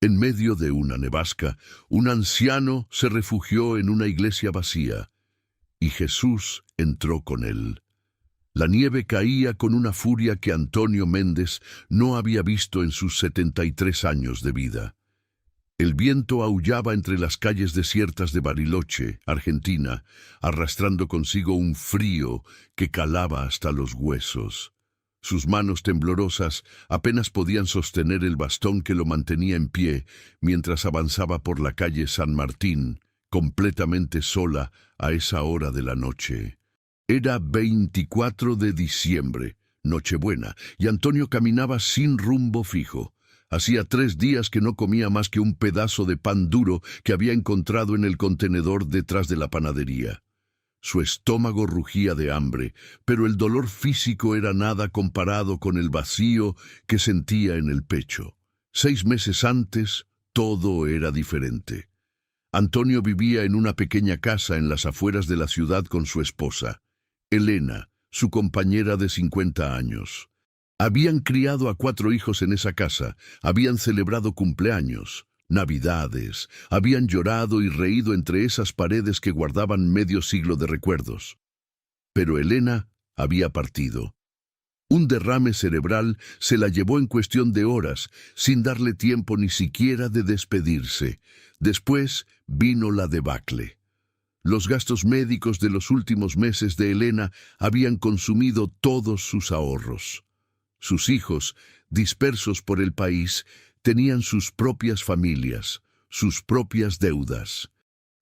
En medio de una nevasca, un anciano se refugió en una iglesia vacía, y Jesús entró con él. La nieve caía con una furia que Antonio Méndez no había visto en sus 73 años de vida. El viento aullaba entre las calles desiertas de Bariloche, Argentina, arrastrando consigo un frío que calaba hasta los huesos. Sus manos temblorosas apenas podían sostener el bastón que lo mantenía en pie mientras avanzaba por la calle San Martín, completamente sola a esa hora de la noche. Era 24 de diciembre, Nochebuena, y Antonio caminaba sin rumbo fijo. Hacía 3 días que no comía más que un pedazo de pan duro que había encontrado en el contenedor detrás de la panadería. Su estómago rugía de hambre, pero el dolor físico era nada comparado con el vacío que sentía en el pecho. 6 meses antes, todo era diferente. Antonio vivía en una pequeña casa en las afueras de la ciudad con su esposa, Elena, su compañera de 50 años. Habían criado a 4 hijos en esa casa, habían celebrado cumpleaños, Navidades, habían llorado y reído entre esas paredes que guardaban medio siglo de recuerdos. Pero Elena había partido. Un derrame cerebral se la llevó en cuestión de horas, sin darle tiempo ni siquiera de despedirse. Después vino la debacle. Los gastos médicos de los últimos meses de Elena habían consumido todos sus ahorros. Sus hijos, dispersos por el país, tenían sus propias familias, sus propias deudas.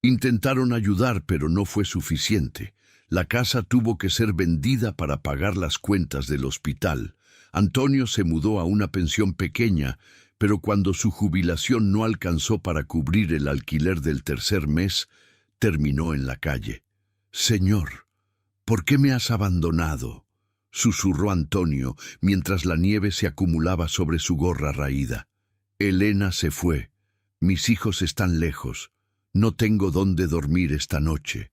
Intentaron ayudar, pero no fue suficiente. La casa tuvo que ser vendida para pagar las cuentas del hospital. Antonio se mudó a una pensión pequeña, pero cuando su jubilación no alcanzó para cubrir el alquiler del tercer mes, terminó en la calle. «Señor, ¿por qué me has abandonado?», susurró Antonio mientras la nieve se acumulaba sobre su gorra raída. «Elena se fue. Mis hijos están lejos. No tengo dónde dormir esta noche.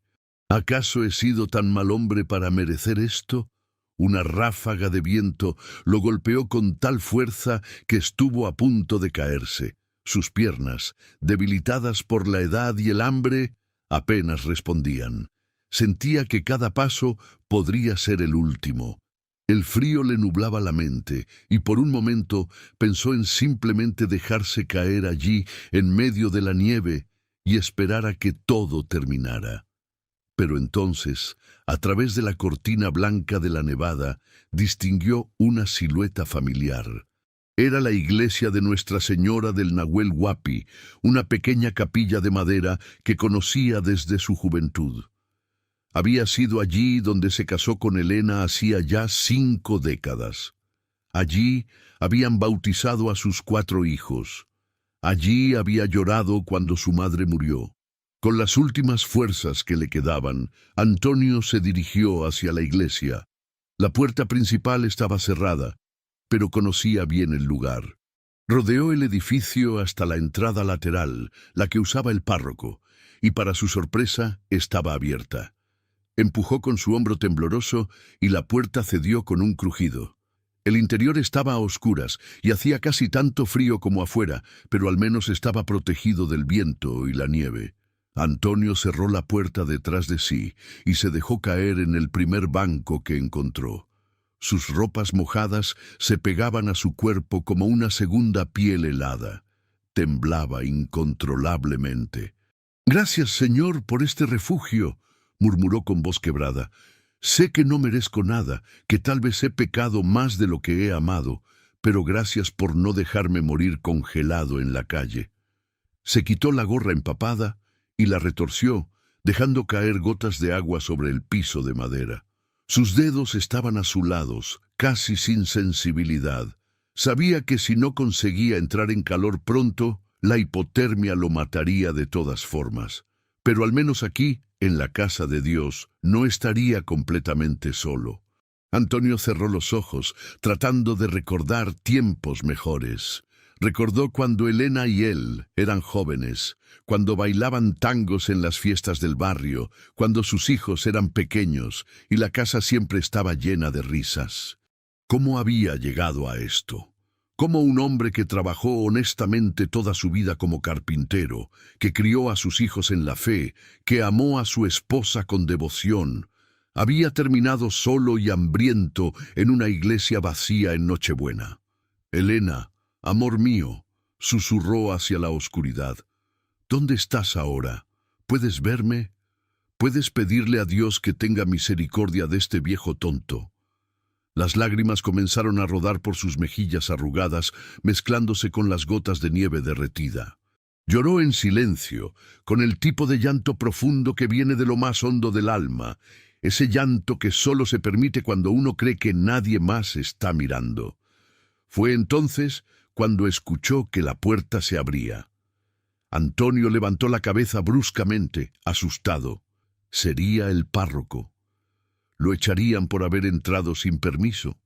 ¿Acaso he sido tan mal hombre para merecer esto?». Una ráfaga de viento lo golpeó con tal fuerza que estuvo a punto de caerse. Sus piernas, debilitadas por la edad y el hambre, apenas respondían. Sentía que cada paso podría ser el último. El frío le nublaba la mente y por un momento pensó en simplemente dejarse caer allí en medio de la nieve y esperar a que todo terminara. Pero entonces, a través de la cortina blanca de la nevada, distinguió una silueta familiar. Era la iglesia de Nuestra Señora del Nahuel Huapi, una pequeña capilla de madera que conocía desde su juventud. Había sido allí donde se casó con Elena hacía ya 5 décadas. Allí habían bautizado a sus 4 hijos. Allí había llorado cuando su madre murió. Con las últimas fuerzas que le quedaban, Antonio se dirigió hacia la iglesia. La puerta principal estaba cerrada, pero conocía bien el lugar. Rodeó el edificio hasta la entrada lateral, la que usaba el párroco, y para su sorpresa estaba abierta. Empujó con su hombro tembloroso y la puerta cedió con un crujido. El interior estaba a oscuras y hacía casi tanto frío como afuera, pero al menos estaba protegido del viento y la nieve. Antonio cerró la puerta detrás de sí y se dejó caer en el primer banco que encontró. Sus ropas mojadas se pegaban a su cuerpo como una segunda piel helada. Temblaba incontrolablemente. «Gracias, Señor, por este refugio», murmuró con voz quebrada. «Sé que no merezco nada, que tal vez he pecado más de lo que he amado, pero gracias por no dejarme morir congelado en la calle». Se quitó la gorra empapada y la retorció, dejando caer gotas de agua sobre el piso de madera. Sus dedos estaban azulados, casi sin sensibilidad. Sabía que si no conseguía entrar en calor pronto, la hipotermia lo mataría de todas formas. Pero al menos aquí, en la casa de Dios, no estaría completamente solo. Antonio cerró los ojos, tratando de recordar tiempos mejores. Recordó cuando Elena y él eran jóvenes, cuando bailaban tangos en las fiestas del barrio, cuando sus hijos eran pequeños y la casa siempre estaba llena de risas. ¿Cómo había llegado a esto? Cómo un hombre que trabajó honestamente toda su vida como carpintero, que crió a sus hijos en la fe, que amó a su esposa con devoción, había terminado solo y hambriento en una iglesia vacía en Nochebuena. Elena, amor mío, susurró hacia la oscuridad. ¿Dónde estás ahora? ¿Puedes verme? ¿Puedes pedirle a Dios que tenga misericordia de este viejo tonto? Las lágrimas comenzaron a rodar por sus mejillas arrugadas, mezclándose con las gotas de nieve derretida. Lloró en silencio, con el tipo de llanto profundo que viene de lo más hondo del alma, ese llanto que solo se permite cuando uno cree que nadie más está mirando. Fue entonces cuando escuchó que la puerta se abría. Antonio levantó la cabeza bruscamente, asustado. Sería el párroco. Lo echarían por haber entrado sin permiso.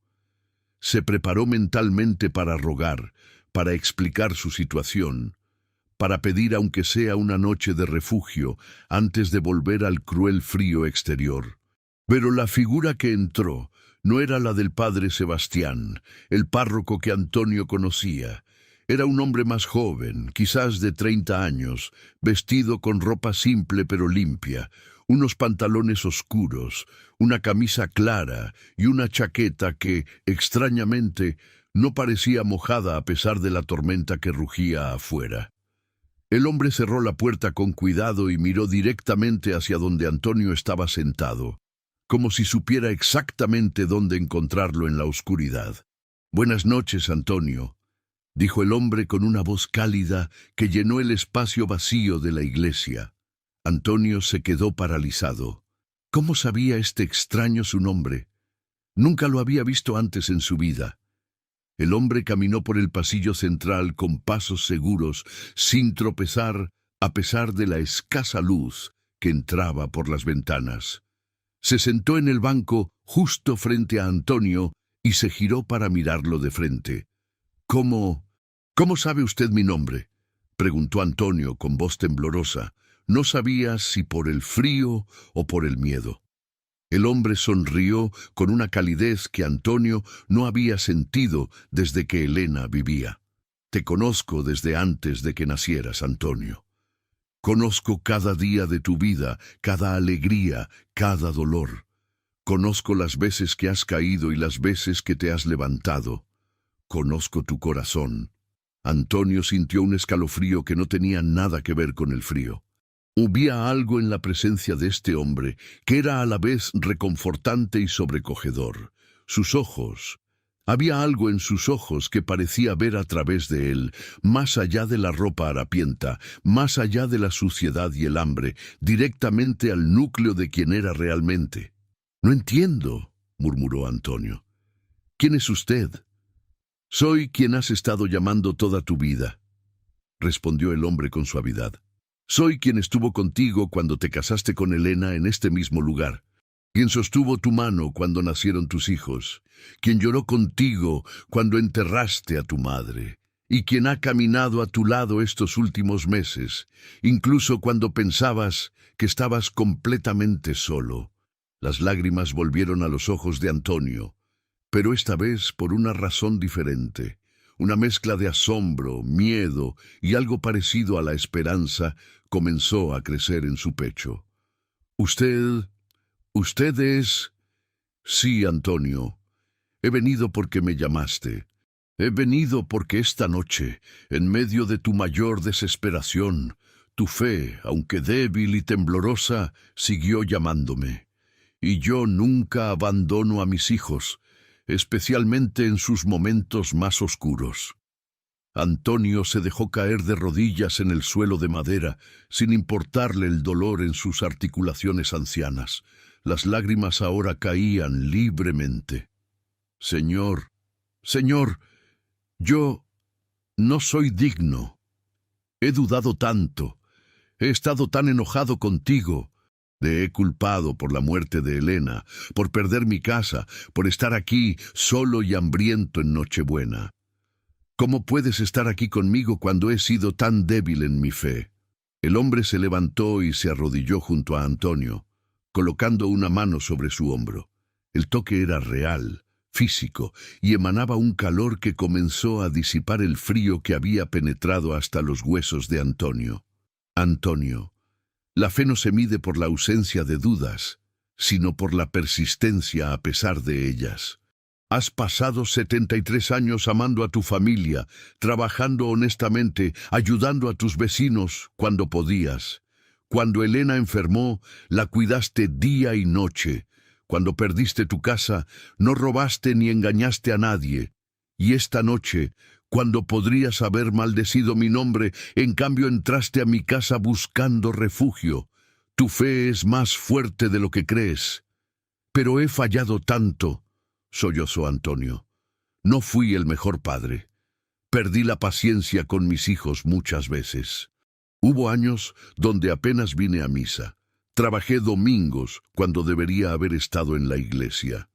Se preparó mentalmente para rogar, para explicar su situación, para pedir aunque sea una noche de refugio antes de volver al cruel frío exterior. Pero la figura que entró no era la del padre Sebastián, el párroco que Antonio conocía. Era un hombre más joven, quizás de 30 años, vestido con ropa simple pero limpia, unos pantalones oscuros, una camisa clara y una chaqueta que, extrañamente, no parecía mojada a pesar de la tormenta que rugía afuera. El hombre cerró la puerta con cuidado y miró directamente hacia donde Antonio estaba sentado, como si supiera exactamente dónde encontrarlo en la oscuridad. «Buenas noches, Antonio», dijo el hombre con una voz cálida que llenó el espacio vacío de la iglesia. Antonio se quedó paralizado. ¿Cómo sabía este extraño su nombre? Nunca lo había visto antes en su vida. El hombre caminó por el pasillo central con pasos seguros, sin tropezar, a pesar de la escasa luz que entraba por las ventanas. Se sentó en el banco justo frente a Antonio y se giró para mirarlo de frente. ¿Cómo sabe usted mi nombre?», preguntó Antonio con voz temblorosa. No sabía si por el frío o por el miedo. El hombre sonrió con una calidez que Antonio no había sentido desde que Elena vivía. «Te conozco desde antes de que nacieras, Antonio. Conozco cada día de tu vida, cada alegría, cada dolor. Conozco las veces que has caído y las veces que te has levantado. Conozco tu corazón». Antonio sintió un escalofrío que no tenía nada que ver con el frío. Había algo en la presencia de este hombre que era a la vez reconfortante y sobrecogedor. Sus ojos. Había algo en sus ojos que parecía ver a través de él, más allá de la ropa harapienta, más allá de la suciedad y el hambre, directamente al núcleo de quien era realmente. «No entiendo», murmuró Antonio. «¿Quién es usted?». «Soy quien has estado llamando toda tu vida», respondió el hombre con suavidad. «Soy quien estuvo contigo cuando te casaste con Elena en este mismo lugar, quien sostuvo tu mano cuando nacieron tus hijos, quien lloró contigo cuando enterraste a tu madre, y quien ha caminado a tu lado estos últimos meses, incluso cuando pensabas que estabas completamente solo». Las lágrimas volvieron a los ojos de Antonio, pero esta vez por una razón diferente. Una mezcla de asombro, miedo y algo parecido a la esperanza comenzó a crecer en su pecho. «¿Usted es...?» «Sí, Antonio. He venido porque me llamaste. He venido porque esta noche, en medio de tu mayor desesperación, tu fe, aunque débil y temblorosa, siguió llamándome. Y yo nunca abandono a mis hijos, especialmente en sus momentos más oscuros». Antonio se dejó caer de rodillas en el suelo de madera, sin importarle el dolor en sus articulaciones ancianas. Las lágrimas ahora caían libremente. «Señor, yo no soy digno. He dudado tanto. He estado tan enojado contigo. Te he culpado por la muerte de Elena, por perder mi casa, por estar aquí solo y hambriento en Nochebuena. ¿Cómo puedes estar aquí conmigo cuando he sido tan débil en mi fe?». El hombre se levantó y se arrodilló junto a Antonio, colocando una mano sobre su hombro. El toque era real, físico, y emanaba un calor que comenzó a disipar el frío que había penetrado hasta los huesos de Antonio. Antonio, la fe no se mide por la ausencia de dudas, sino por la persistencia a pesar de ellas. Has pasado 73 años amando a tu familia, trabajando honestamente, ayudando a tus vecinos cuando podías. Cuando Elena enfermó, la cuidaste día y noche. Cuando perdiste tu casa, no robaste ni engañaste a nadie. Y esta noche, cuando podrías haber maldecido mi nombre, en cambio entraste a mi casa buscando refugio. Tu fe es más fuerte de lo que crees. Pero he fallado tanto, sollozó Antonio. No fui el mejor padre. Perdí la paciencia con mis hijos muchas veces. Hubo años donde apenas vine a misa. Trabajé domingos cuando debería haber estado en la iglesia.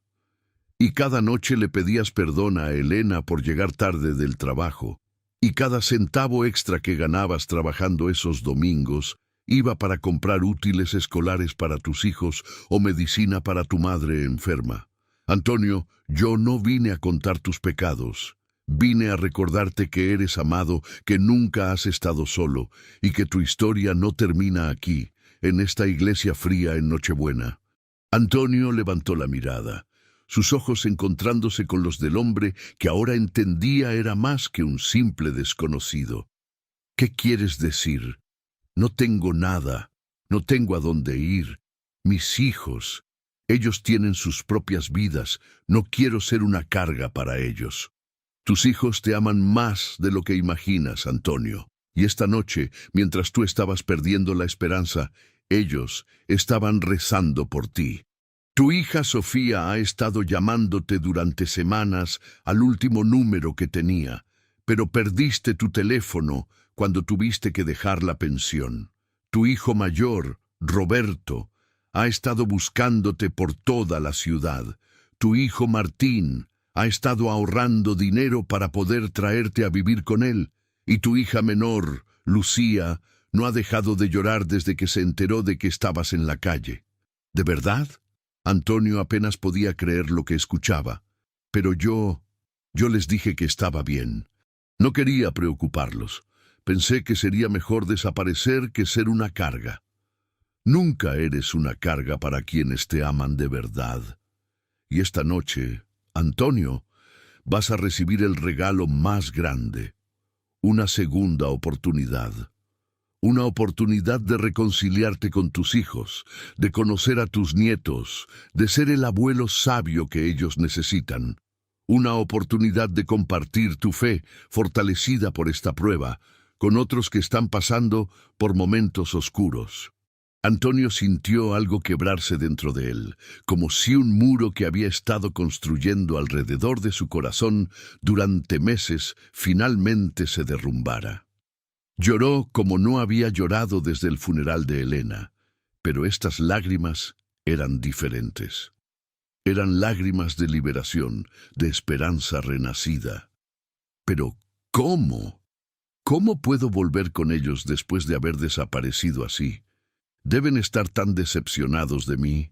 Y cada noche le pedías perdón a Elena por llegar tarde del trabajo. Y cada centavo extra que ganabas trabajando esos domingos iba para comprar útiles escolares para tus hijos o medicina para tu madre enferma. Antonio, yo no vine a contar tus pecados. Vine a recordarte que eres amado, que nunca has estado solo y que tu historia no termina aquí, en esta iglesia fría en Nochebuena. Antonio levantó la mirada, sus ojos encontrándose con los del hombre que ahora entendía era más que un simple desconocido. ¿Qué quieres decir? No tengo nada, no tengo a dónde ir. Mis hijos, ellos tienen sus propias vidas, no quiero ser una carga para ellos. Tus hijos te aman más de lo que imaginas, Antonio. Y esta noche, mientras tú estabas perdiendo la esperanza, ellos estaban rezando por ti. Tu hija Sofía ha estado llamándote durante semanas al último número que tenía, pero perdiste tu teléfono cuando tuviste que dejar la pensión. Tu hijo mayor, Roberto, ha estado buscándote por toda la ciudad. Tu hijo Martín ha estado ahorrando dinero para poder traerte a vivir con él, y tu hija menor, Lucía, no ha dejado de llorar desde que se enteró de que estabas en la calle. ¿De verdad? Antonio apenas podía creer lo que escuchaba. Pero yo les dije que estaba bien. No quería preocuparlos. Pensé que sería mejor desaparecer que ser una carga. Nunca eres una carga para quienes te aman de verdad. Y esta noche, Antonio, vas a recibir el regalo más grande, una segunda oportunidad. Una oportunidad de reconciliarte con tus hijos, de conocer a tus nietos, de ser el abuelo sabio que ellos necesitan. Una oportunidad de compartir tu fe, fortalecida por esta prueba, con otros que están pasando por momentos oscuros. Antonio sintió algo quebrarse dentro de él, como si un muro que había estado construyendo alrededor de su corazón durante meses finalmente se derrumbara. Lloró como no había llorado desde el funeral de Elena, pero estas lágrimas eran diferentes. Eran lágrimas de liberación, de esperanza renacida. Pero, ¿cómo? ¿Cómo puedo volver con ellos después de haber desaparecido así? Deben estar tan decepcionados de mí.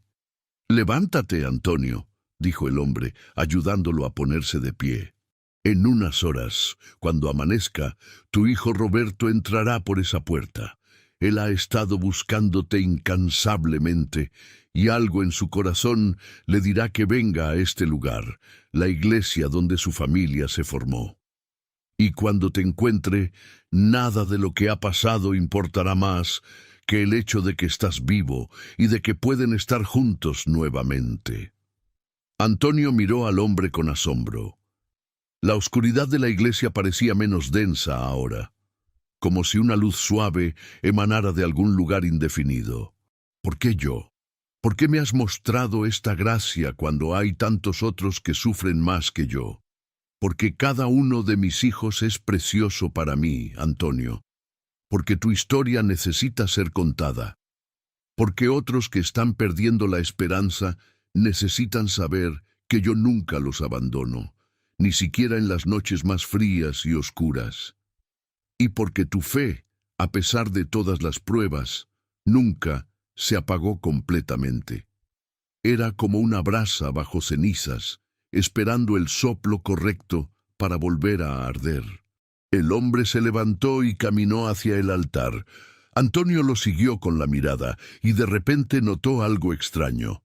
Levántate, Antonio, dijo el hombre, ayudándolo a ponerse de pie. En unas horas, cuando amanezca, tu hijo Roberto entrará por esa puerta. Él ha estado buscándote incansablemente, y algo en su corazón le dirá que venga a este lugar, la iglesia donde su familia se formó. Y cuando te encuentre, nada de lo que ha pasado importará más que el hecho de que estás vivo y de que pueden estar juntos nuevamente. Antonio miró al hombre con asombro. La oscuridad de la iglesia parecía menos densa ahora, como si una luz suave emanara de algún lugar indefinido. ¿Por qué yo? ¿Por qué me has mostrado esta gracia cuando hay tantos otros que sufren más que yo? Porque cada uno de mis hijos es precioso para mí, Antonio. Porque tu historia necesita ser contada. Porque otros que están perdiendo la esperanza necesitan saber que yo nunca los abandono, ni siquiera en las noches más frías y oscuras. Y porque tu fe, a pesar de todas las pruebas, nunca se apagó completamente. Era como una brasa bajo cenizas, esperando el soplo correcto para volver a arder. El hombre se levantó y caminó hacia el altar. Antonio lo siguió con la mirada y de repente notó algo extraño.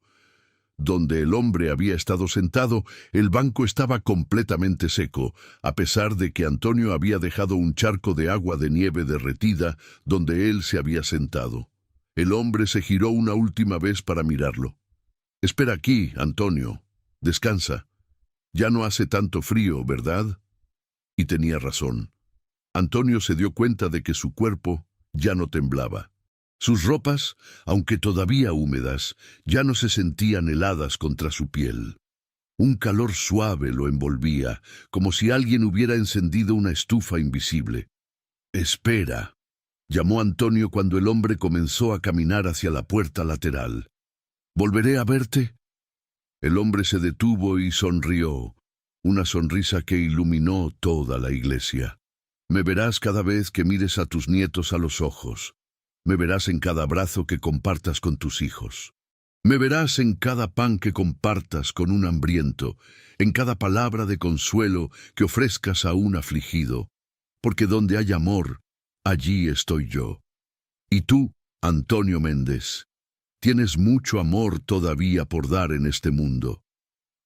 Donde el hombre había estado sentado, el banco estaba completamente seco, a pesar de que Antonio había dejado un charco de agua de nieve derretida donde él se había sentado. El hombre se giró una última vez para mirarlo. «Espera aquí, Antonio. Descansa. Ya no hace tanto frío, ¿verdad?» Y tenía razón. Antonio se dio cuenta de que su cuerpo ya no temblaba. Sus ropas, aunque todavía húmedas, ya no se sentían heladas contra su piel. Un calor suave lo envolvía, como si alguien hubiera encendido una estufa invisible. «Espera», llamó Antonio cuando el hombre comenzó a caminar hacia la puerta lateral. «¿Volveré a verte?» El hombre se detuvo y sonrió, una sonrisa que iluminó toda la iglesia. «Me verás cada vez que mires a tus nietos a los ojos. Me verás en cada abrazo que compartas con tus hijos. Me verás en cada pan que compartas con un hambriento, en cada palabra de consuelo que ofrezcas a un afligido, porque donde hay amor, allí estoy yo. Y tú, Antonio Méndez, tienes mucho amor todavía por dar en este mundo».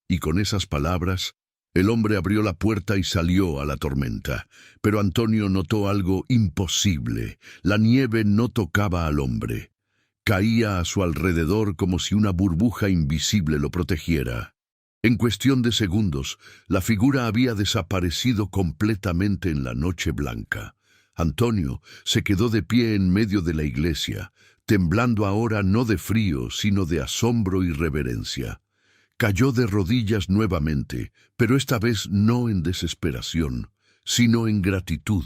Y con esas palabras, el hombre abrió la puerta y salió a la tormenta. Pero Antonio notó algo imposible. La nieve no tocaba al hombre. Caía a su alrededor como si una burbuja invisible lo protegiera. En cuestión de segundos, la figura había desaparecido completamente en la noche blanca. Antonio se quedó de pie en medio de la iglesia, temblando ahora no de frío, sino de asombro y reverencia. Cayó de rodillas nuevamente, pero esta vez no en desesperación, sino en gratitud.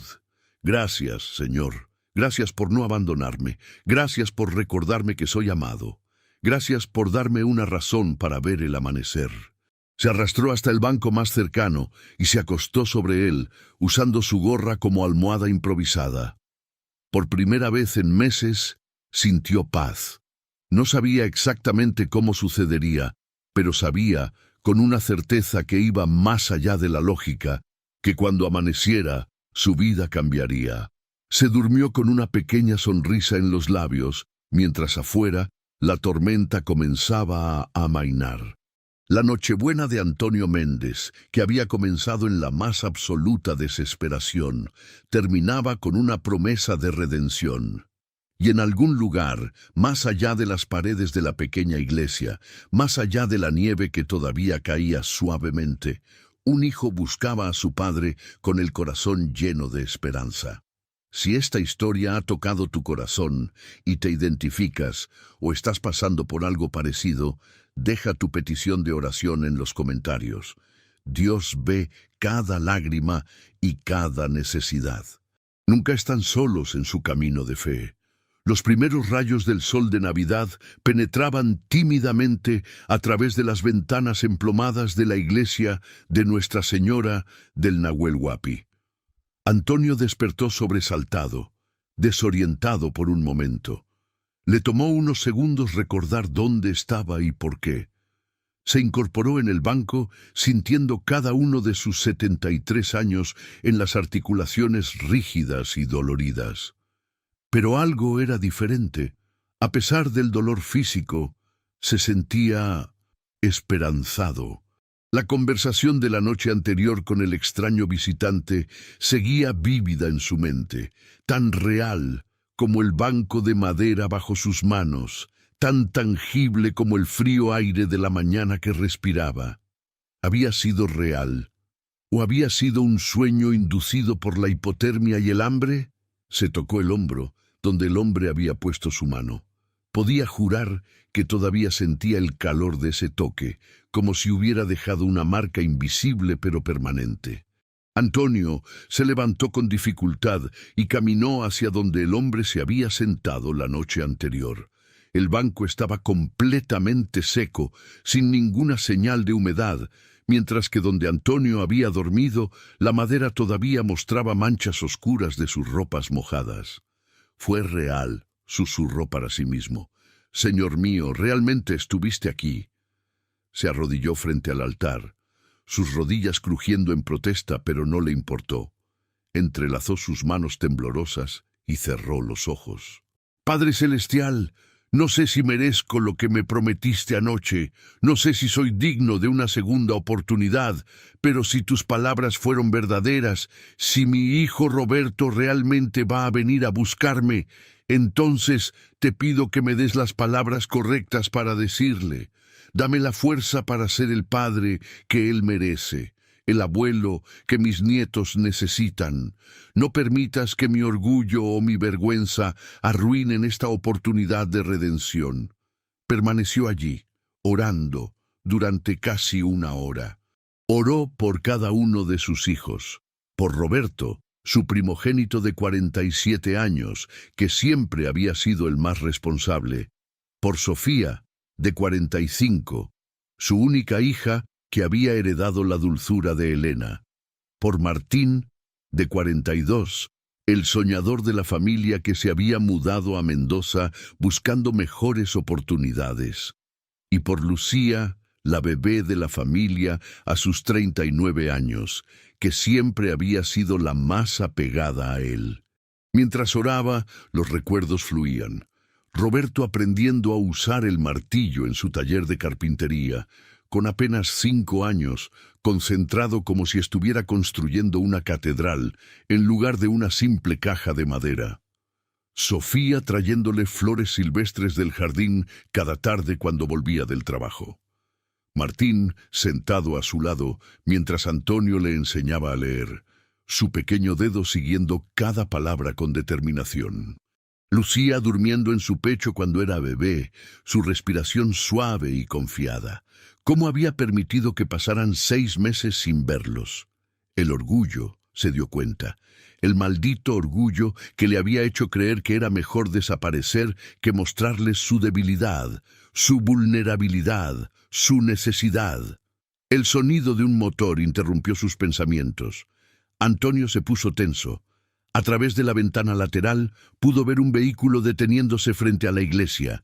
«Gracias, Señor. Gracias por no abandonarme. Gracias por recordarme que soy amado. Gracias por darme una razón para ver el amanecer». Se arrastró hasta el banco más cercano y se acostó sobre él, usando su gorra como almohada improvisada. Por primera vez en meses, sintió paz. No sabía exactamente cómo sucedería, pero sabía, con una certeza que iba más allá de la lógica, que cuando amaneciera, su vida cambiaría. Se durmió con una pequeña sonrisa en los labios, mientras afuera la tormenta comenzaba a amainar. La Nochebuena de Antonio Méndez, que había comenzado en la más absoluta desesperación, terminaba con una promesa de redención. Y en algún lugar, más allá de las paredes de la pequeña iglesia, más allá de la nieve que todavía caía suavemente, un hijo buscaba a su padre con el corazón lleno de esperanza. Si esta historia ha tocado tu corazón y te identificas o estás pasando por algo parecido, deja tu petición de oración en los comentarios. Dios ve cada lágrima y cada necesidad. Nunca están solos en su camino de fe. Los primeros rayos del sol de Navidad penetraban tímidamente a través de las ventanas emplomadas de la iglesia de Nuestra Señora del Nahuel Huapi. Antonio despertó sobresaltado, desorientado por un momento. Le tomó unos segundos recordar dónde estaba y por qué. Se incorporó en el banco, sintiendo cada uno de sus 73 años en las articulaciones rígidas y doloridas. Pero algo era diferente. A pesar del dolor físico, se sentía esperanzado. La conversación de la noche anterior con el extraño visitante seguía vívida en su mente, tan real como el banco de madera bajo sus manos, tan tangible como el frío aire de la mañana que respiraba. ¿Había sido real? ¿O había sido un sueño inducido por la hipotermia y el hambre? Se tocó el hombro, donde el hombre había puesto su mano. Podía jurar que todavía sentía el calor de ese toque, como si hubiera dejado una marca invisible pero permanente. Antonio se levantó con dificultad y caminó hacia donde el hombre se había sentado la noche anterior. El banco estaba completamente seco, sin ninguna señal de humedad, mientras que donde Antonio había dormido, la madera todavía mostraba manchas oscuras de sus ropas mojadas. «Fue real», susurró para sí mismo. «Señor mío, realmente estuviste aquí». Se arrodilló frente al altar. sus rodillas crujiendo en protesta, pero no le importó. Entrelazó sus manos temblorosas y cerró los ojos. Padre Celestial, no sé si merezco lo que me prometiste anoche, no sé si soy digno de una segunda oportunidad, pero si tus palabras fueron verdaderas, si mi hijo Roberto realmente va a venir a buscarme, entonces te pido que me des las palabras correctas para decirle. Dame la fuerza para ser el padre que él merece, el abuelo que mis nietos necesitan. No permitas que mi orgullo o mi vergüenza arruinen esta oportunidad de redención. Permaneció allí, orando, durante casi una hora. Oró por cada uno de sus hijos, por Roberto, su primogénito de 47 años, que siempre había sido el más responsable, por Sofía, de 45, su única hija que había heredado la dulzura de Elena, por Martín, de 42, el soñador de la familia que se había mudado a Mendoza buscando mejores oportunidades, y por Lucía, la bebé de la familia a sus 39 años, que siempre había sido la más apegada a él. Mientras oraba, los recuerdos fluían. Roberto aprendiendo a usar el martillo en su taller de carpintería, con apenas 5 años, concentrado como si estuviera construyendo una catedral en lugar de una simple caja de madera. Sofía trayéndole flores silvestres del jardín cada tarde cuando volvía del trabajo. Martín sentado a su lado mientras Antonio le enseñaba a leer, su pequeño dedo siguiendo cada palabra con determinación. Lucía durmiendo en su pecho cuando era bebé, su respiración suave y confiada. ¿Cómo había permitido que pasaran 6 meses sin verlos? El orgullo, se dio cuenta. El maldito orgullo que le había hecho creer que era mejor desaparecer que mostrarles su debilidad, su vulnerabilidad, su necesidad. El sonido de un motor interrumpió sus pensamientos. Antonio se puso tenso. A través de la ventana lateral pudo ver un vehículo deteniéndose frente a la iglesia.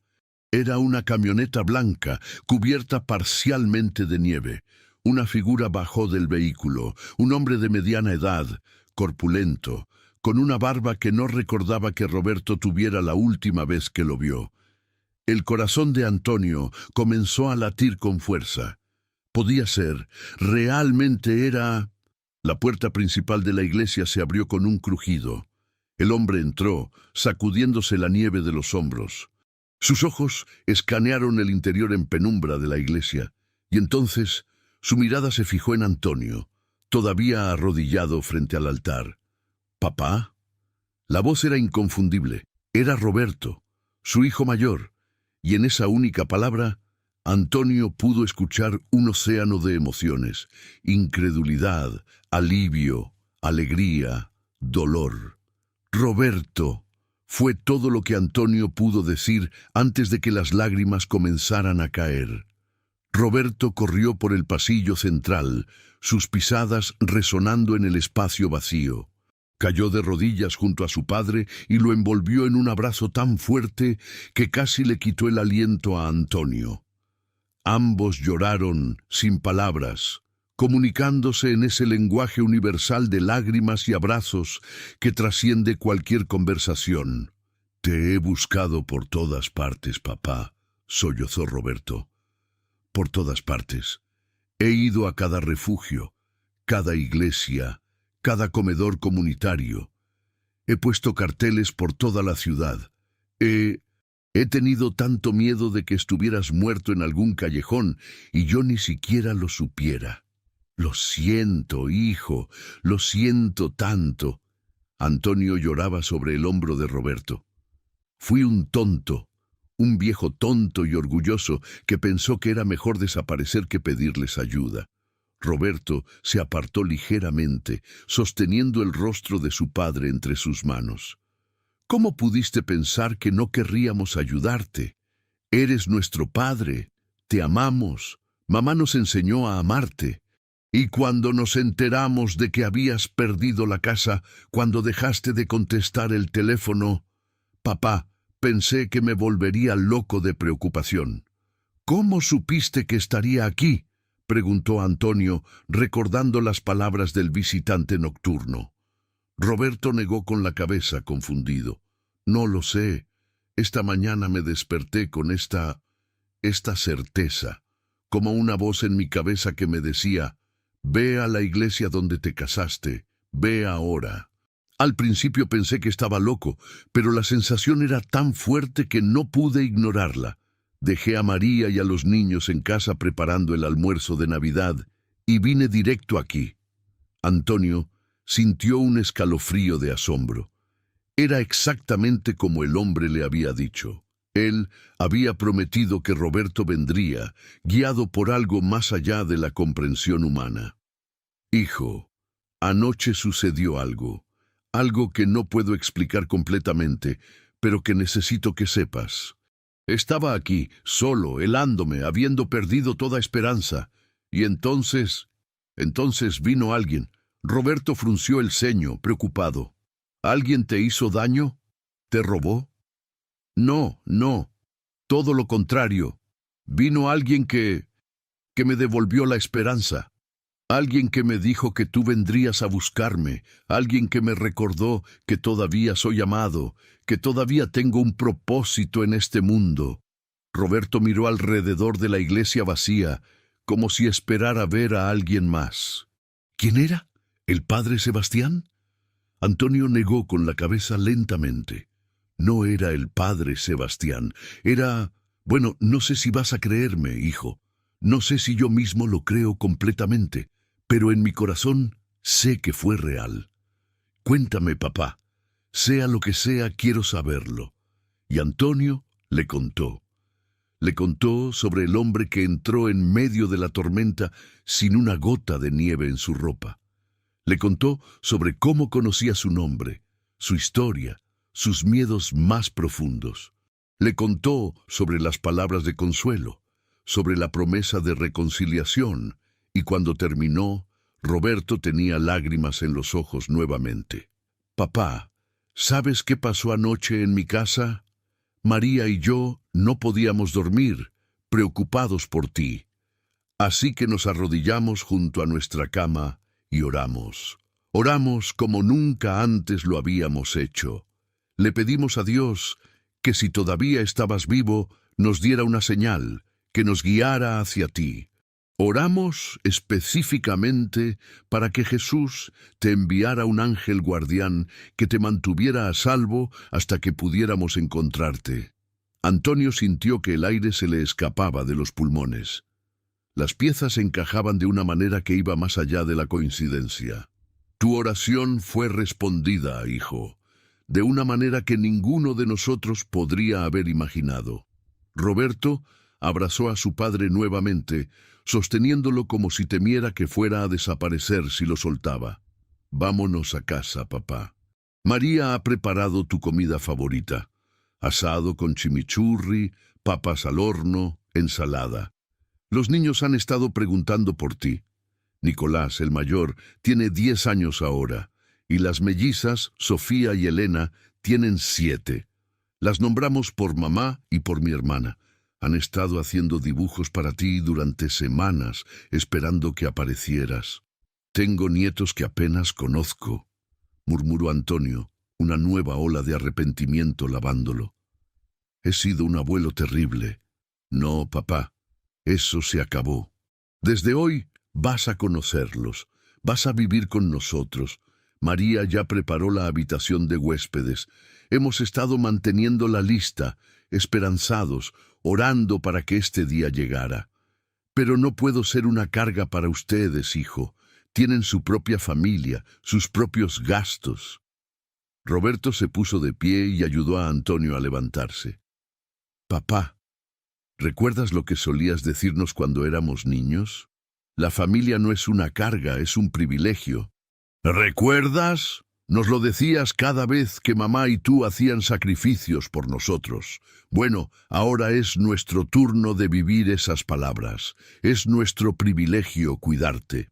Era una camioneta blanca, cubierta parcialmente de nieve. Una figura bajó del vehículo, un hombre de mediana edad, corpulento, con una barba que no recordaba que Roberto tuviera la última vez que lo vio. El corazón de Antonio comenzó a latir con fuerza. Podía ser, realmente era... La puerta principal de la iglesia se abrió con un crujido. El hombre entró, sacudiéndose la nieve de los hombros. Sus ojos escanearon el interior en penumbra de la iglesia, y entonces su mirada se fijó en Antonio, todavía arrodillado frente al altar. ¿Papá? La voz era inconfundible. Era Roberto, su hijo mayor, y en esa única palabra, Antonio pudo escuchar un océano de emociones, incredulidad, alivio, alegría, dolor. Roberto, fue todo lo que Antonio pudo decir antes de que las lágrimas comenzaran a caer. Roberto corrió por el pasillo central, sus pisadas resonando en el espacio vacío. Cayó de rodillas junto a su padre y lo envolvió en un abrazo tan fuerte que casi le quitó el aliento a Antonio. Ambos lloraron sin palabras, comunicándose en ese lenguaje universal de lágrimas y abrazos que trasciende cualquier conversación. «Te he buscado por todas partes, papá», sollozó Roberto. «Por todas partes. He ido a cada refugio, cada iglesia, cada comedor comunitario. He puesto carteles por toda la ciudad. He tenido tanto miedo de que estuvieras muerto en algún callejón y yo ni siquiera lo supiera. Lo siento, hijo, lo siento tanto». Antonio lloraba sobre el hombro de Roberto. «Fui un tonto, un viejo tonto y orgulloso que pensó que era mejor desaparecer que pedirles ayuda». Roberto se apartó ligeramente, sosteniendo el rostro de su padre entre sus manos. «¿Cómo pudiste pensar que no querríamos ayudarte? Eres nuestro padre, te amamos, mamá nos enseñó a amarte. Y cuando nos enteramos de que habías perdido la casa, cuando dejaste de contestar el teléfono, papá, pensé que me volvería loco de preocupación. ¿Cómo supiste que estaría aquí? preguntó Antonio, recordando las palabras del visitante nocturno. Roberto negó con la cabeza, confundido. No lo sé. Esta mañana me desperté con esta certeza, como una voz en mi cabeza que me decía, ve a la iglesia donde te casaste, ve ahora. Al principio pensé que estaba loco, pero la sensación era tan fuerte que no pude ignorarla. Dejé a María y a los niños en casa preparando el almuerzo de Navidad y vine directo aquí. Antonio sintió un escalofrío de asombro. Era exactamente como el hombre le había dicho. Él había prometido que Roberto vendría, guiado por algo más allá de la comprensión humana. Hijo, anoche sucedió algo que no puedo explicar completamente, pero que necesito que sepas. Estaba aquí, solo, helándome, habiendo perdido toda esperanza, y entonces vino alguien. Roberto frunció el ceño, preocupado. ¿Alguien te hizo daño? ¿Te robó? No, no. Todo lo contrario. Vino alguien que me devolvió la esperanza. Alguien que me dijo que tú vendrías a buscarme. Alguien que me recordó que todavía soy amado, que todavía tengo un propósito en este mundo. Roberto miró alrededor de la iglesia vacía, como si esperara ver a alguien más. ¿Quién era? ¿El padre Sebastián? Antonio negó con la cabeza lentamente. No era el padre Sebastián. Era... Bueno, no sé si vas a creerme, hijo. No sé si yo mismo lo creo completamente, pero en mi corazón sé que fue real. Cuéntame, papá. Sea lo que sea, quiero saberlo. Y Antonio le contó. Le contó sobre el hombre que entró en medio de la tormenta sin una gota de nieve en su ropa. Le contó sobre cómo conocía su nombre, su historia, sus miedos más profundos. Le contó sobre las palabras de consuelo, sobre la promesa de reconciliación, y cuando terminó, Roberto tenía lágrimas en los ojos nuevamente. Papá, ¿sabes qué pasó anoche en mi casa? María y yo no podíamos dormir, preocupados por ti. Así que nos arrodillamos junto a nuestra cama y oramos. Oramos como nunca antes lo habíamos hecho. Le pedimos a Dios que si todavía estabas vivo, nos diera una señal, que nos guiara hacia ti. Oramos específicamente para que Jesús te enviara un ángel guardián que te mantuviera a salvo hasta que pudiéramos encontrarte. Antonio sintió que el aire se le escapaba de los pulmones. Las piezas encajaban de una manera que iba más allá de la coincidencia. Tu oración fue respondida, hijo, de una manera que ninguno de nosotros podría haber imaginado. Roberto abrazó a su padre nuevamente, sosteniéndolo como si temiera que fuera a desaparecer si lo soltaba. Vámonos a casa, papá. María ha preparado tu comida favorita. Asado con chimichurri, papas al horno, ensalada. Los niños han estado preguntando por ti. Nicolás, el mayor, tiene 10 años ahora, y las mellizas, Sofía y Elena, tienen 7. Las nombramos por mamá y por mi hermana. Han estado haciendo dibujos para ti durante semanas, esperando que aparecieras. Tengo nietos que apenas conozco, murmuró Antonio, una nueva ola de arrepentimiento lavándolo. He sido un abuelo terrible. No, papá. Eso se acabó. Desde hoy vas a conocerlos, vas a vivir con nosotros. María ya preparó la habitación de huéspedes. Hemos estado manteniendo la lista, esperanzados, orando para que este día llegara. Pero no puedo ser una carga para ustedes, hijo. Tienen su propia familia, sus propios gastos. Roberto se puso de pie y ayudó a Antonio a levantarse. Papá, ¿recuerdas lo que solías decirnos cuando éramos niños? La familia no es una carga, es un privilegio. ¿Recuerdas? Nos lo decías cada vez que mamá y tú hacían sacrificios por nosotros. Bueno, ahora es nuestro turno de vivir esas palabras. Es nuestro privilegio cuidarte.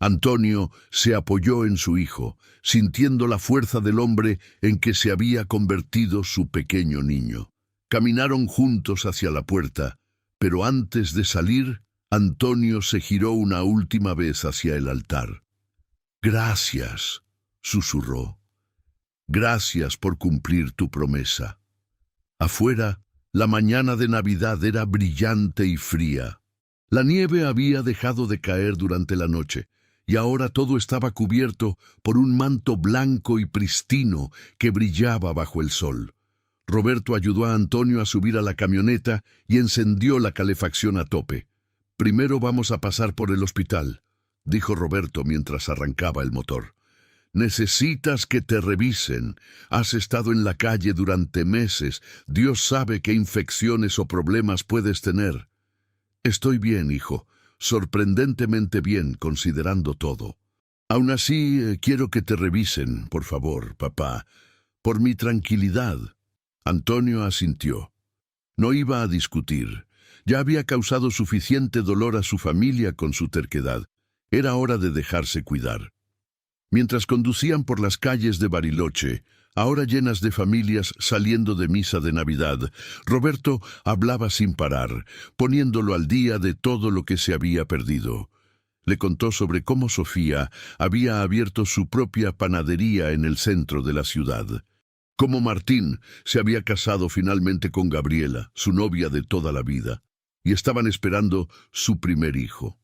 Antonio se apoyó en su hijo, sintiendo la fuerza del hombre en que se había convertido su pequeño niño. Caminaron juntos hacia la puerta, pero antes de salir, Antonio se giró una última vez hacia el altar. «Gracias», susurró. «Gracias por cumplir tu promesa». Afuera, la mañana de Navidad era brillante y fría. La nieve había dejado de caer durante la noche, y ahora todo estaba cubierto por un manto blanco y pristino que brillaba bajo el sol. Roberto ayudó a Antonio a subir a la camioneta y encendió la calefacción a tope. «Primero vamos a pasar por el hospital», dijo Roberto mientras arrancaba el motor. «Necesitas que te revisen. Has estado en la calle durante meses. Dios sabe qué infecciones o problemas puedes tener». «Estoy bien, hijo. Sorprendentemente bien, considerando todo. Aún así, quiero que te revisen, por favor, papá. Por mi tranquilidad». Antonio asintió. No iba a discutir. Ya había causado suficiente dolor a su familia con su terquedad. Era hora de dejarse cuidar. Mientras conducían por las calles de Bariloche, ahora llenas de familias saliendo de misa de Navidad, Roberto hablaba sin parar, poniéndolo al día de todo lo que se había perdido. Le contó sobre cómo Sofía había abierto su propia panadería en el centro de la ciudad, cómo Martín se había casado finalmente con Gabriela, su novia de toda la vida, y estaban esperando su primer hijo.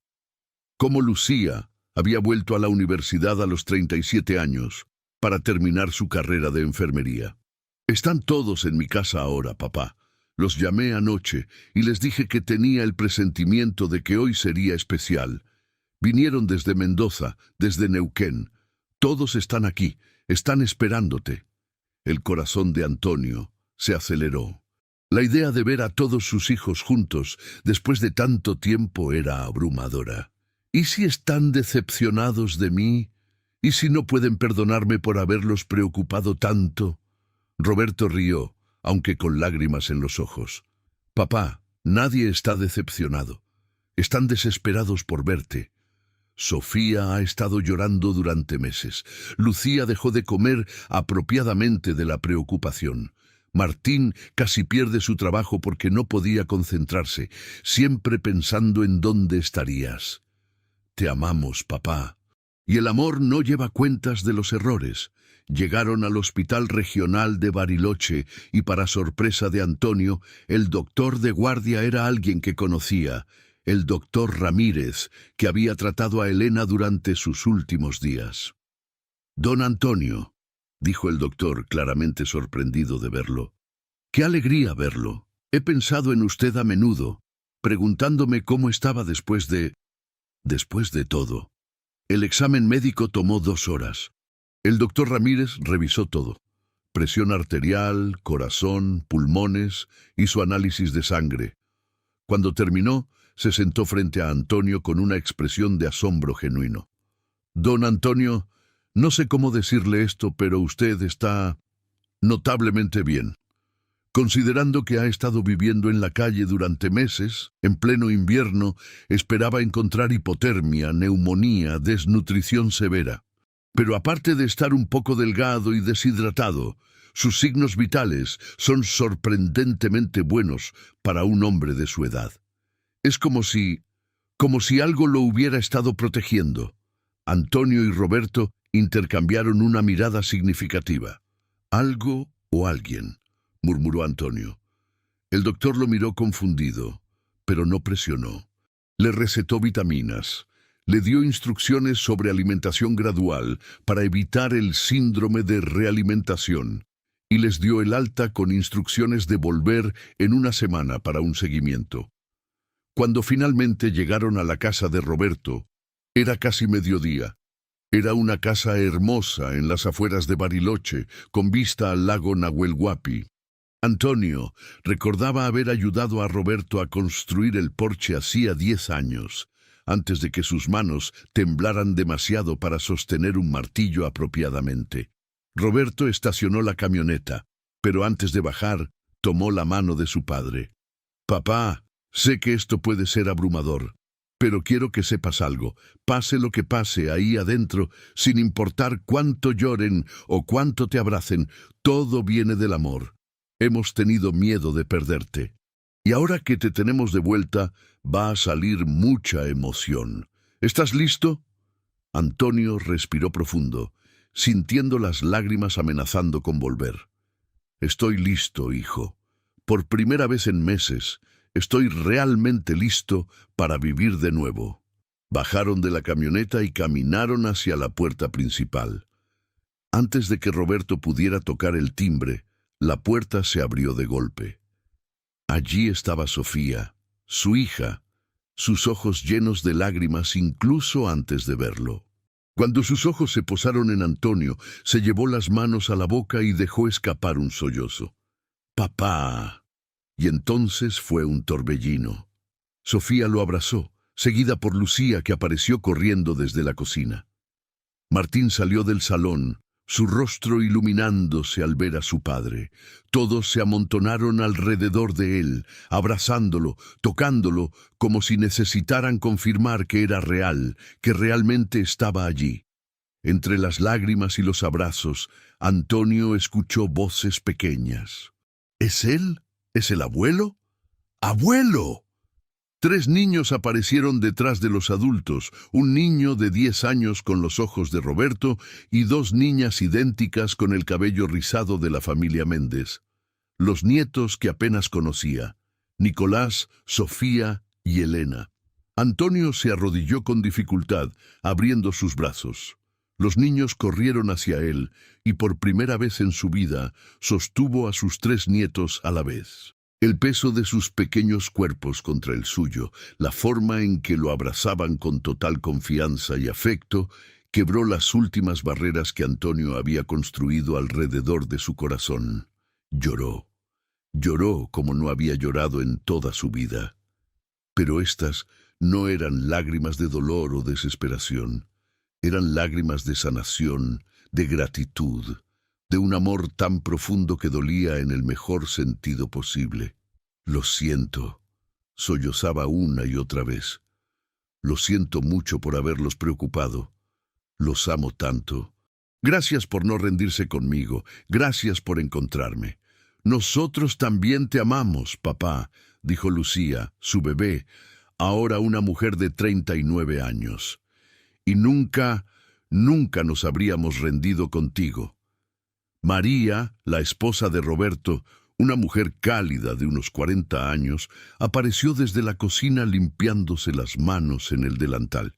Cómo Lucía había vuelto a la universidad a los 37 años para terminar su carrera de enfermería. «Están todos en mi casa ahora, papá. Los llamé anoche y les dije que tenía el presentimiento de que hoy sería especial. Vinieron desde Mendoza, desde Neuquén. Todos están aquí, están esperándote». El corazón de Antonio se aceleró. La idea de ver a todos sus hijos juntos después de tanto tiempo era abrumadora. ¿Y si están decepcionados de mí? ¿Y si no pueden perdonarme por haberlos preocupado tanto? Roberto rió, aunque con lágrimas en los ojos. «Papá, nadie está decepcionado. Están desesperados por verte. Sofía ha estado llorando durante meses. Lucía dejó de comer apropiadamente de la preocupación. Martín casi pierde su trabajo porque no podía concentrarse, siempre pensando en dónde estarías. Te amamos, papá». Y el amor no lleva cuentas de los errores. Llegaron al hospital regional de Bariloche y, para sorpresa de Antonio, el doctor de guardia era alguien que conocía, el doctor Ramírez, que había tratado a Elena durante sus últimos días. «Don Antonio», dijo el doctor, claramente sorprendido de verlo. «Qué alegría verlo. He pensado en usted a menudo, preguntándome cómo estaba después de todo. El examen médico tomó 2 horas. El doctor Ramírez revisó todo: presión arterial, corazón, pulmones y su análisis de sangre. Cuando terminó, se sentó frente a Antonio con una expresión de asombro genuino. «Don Antonio, no sé cómo decirle esto, pero usted está notablemente bien. Considerando que ha estado viviendo en la calle durante meses, en pleno invierno, esperaba encontrar hipotermia, neumonía, desnutrición severa. Pero aparte de estar un poco delgado y deshidratado, sus signos vitales son sorprendentemente buenos para un hombre de su edad. Es como si algo lo hubiera estado protegiendo». Antonio y Roberto intercambiaron una mirada significativa. «¿Algo o alguien?», murmuró Antonio. El doctor lo miró confundido, pero no presionó. Le recetó vitaminas, le dio instrucciones sobre alimentación gradual para evitar el síndrome de realimentación y les dio el alta con instrucciones de volver en una semana para un seguimiento. Cuando finalmente llegaron a la casa de Roberto, era casi mediodía. Era una casa hermosa en las afueras de Bariloche, con vista al lago Nahuel Huapi. Antonio recordaba haber ayudado a Roberto a construir el porche hacía 10 años, antes de que sus manos temblaran demasiado para sostener un martillo apropiadamente. Roberto estacionó la camioneta, pero antes de bajar, tomó la mano de su padre. «Papá, sé que esto puede ser abrumador, pero quiero que sepas algo. Pase lo que pase ahí adentro, sin importar cuánto lloren o cuánto te abracen, todo viene del amor. Hemos tenido miedo de perderte. Y ahora que te tenemos de vuelta, va a salir mucha emoción. ¿Estás listo? Antonio respiró profundo, sintiendo las lágrimas amenazando con volver. Estoy listo, hijo. Por primera vez en meses, estoy realmente listo para vivir de nuevo. Bajaron de la camioneta y caminaron hacia la puerta principal. Antes de que Roberto pudiera tocar el timbre, la puerta se abrió de golpe. Allí estaba Sofía, su hija, sus ojos llenos de lágrimas incluso antes de verlo. Cuando sus ojos se posaron en Antonio, se llevó las manos a la boca y dejó escapar un sollozo. «¡Papá!». Y entonces fue un torbellino. Sofía lo abrazó, seguida por Lucía, que apareció corriendo desde la cocina. Martín salió del salón, su rostro iluminándose al ver a su padre. Todos se amontonaron alrededor de él, abrazándolo, tocándolo, como si necesitaran confirmar que era real, que realmente estaba allí. Entre las lágrimas y los abrazos, Antonio escuchó voces pequeñas. «¿Es él? ¿Es el abuelo? ¡Abuelo!». 3 niños aparecieron detrás de los adultos, un niño de 10 años con los ojos de Roberto y 2 niñas idénticas con el cabello rizado de la familia Méndez. Los nietos que apenas conocía, Nicolás, Sofía y Elena. Antonio se arrodilló con dificultad, abriendo sus brazos. Los niños corrieron hacia él y por primera vez en su vida sostuvo a sus 3 nietos a la vez. El peso de sus pequeños cuerpos contra el suyo, la forma en que lo abrazaban con total confianza y afecto, quebró las últimas barreras que Antonio había construido alrededor de su corazón. Lloró. Lloró como no había llorado en toda su vida. Pero estas no eran lágrimas de dolor o desesperación. Eran lágrimas de sanación, de gratitud, de un amor tan profundo que dolía en el mejor sentido posible. «Lo siento», sollozaba una y otra vez. «Lo siento mucho por haberlos preocupado. Los amo tanto. Gracias por no rendirse conmigo. Gracias por encontrarme». «Nosotros también te amamos, papá», dijo Lucía, su bebé, ahora una mujer de 39 años. «Y nunca nos habríamos rendido contigo». María, la esposa de Roberto, una mujer cálida de unos 40 años, apareció desde la cocina limpiándose las manos en el delantal.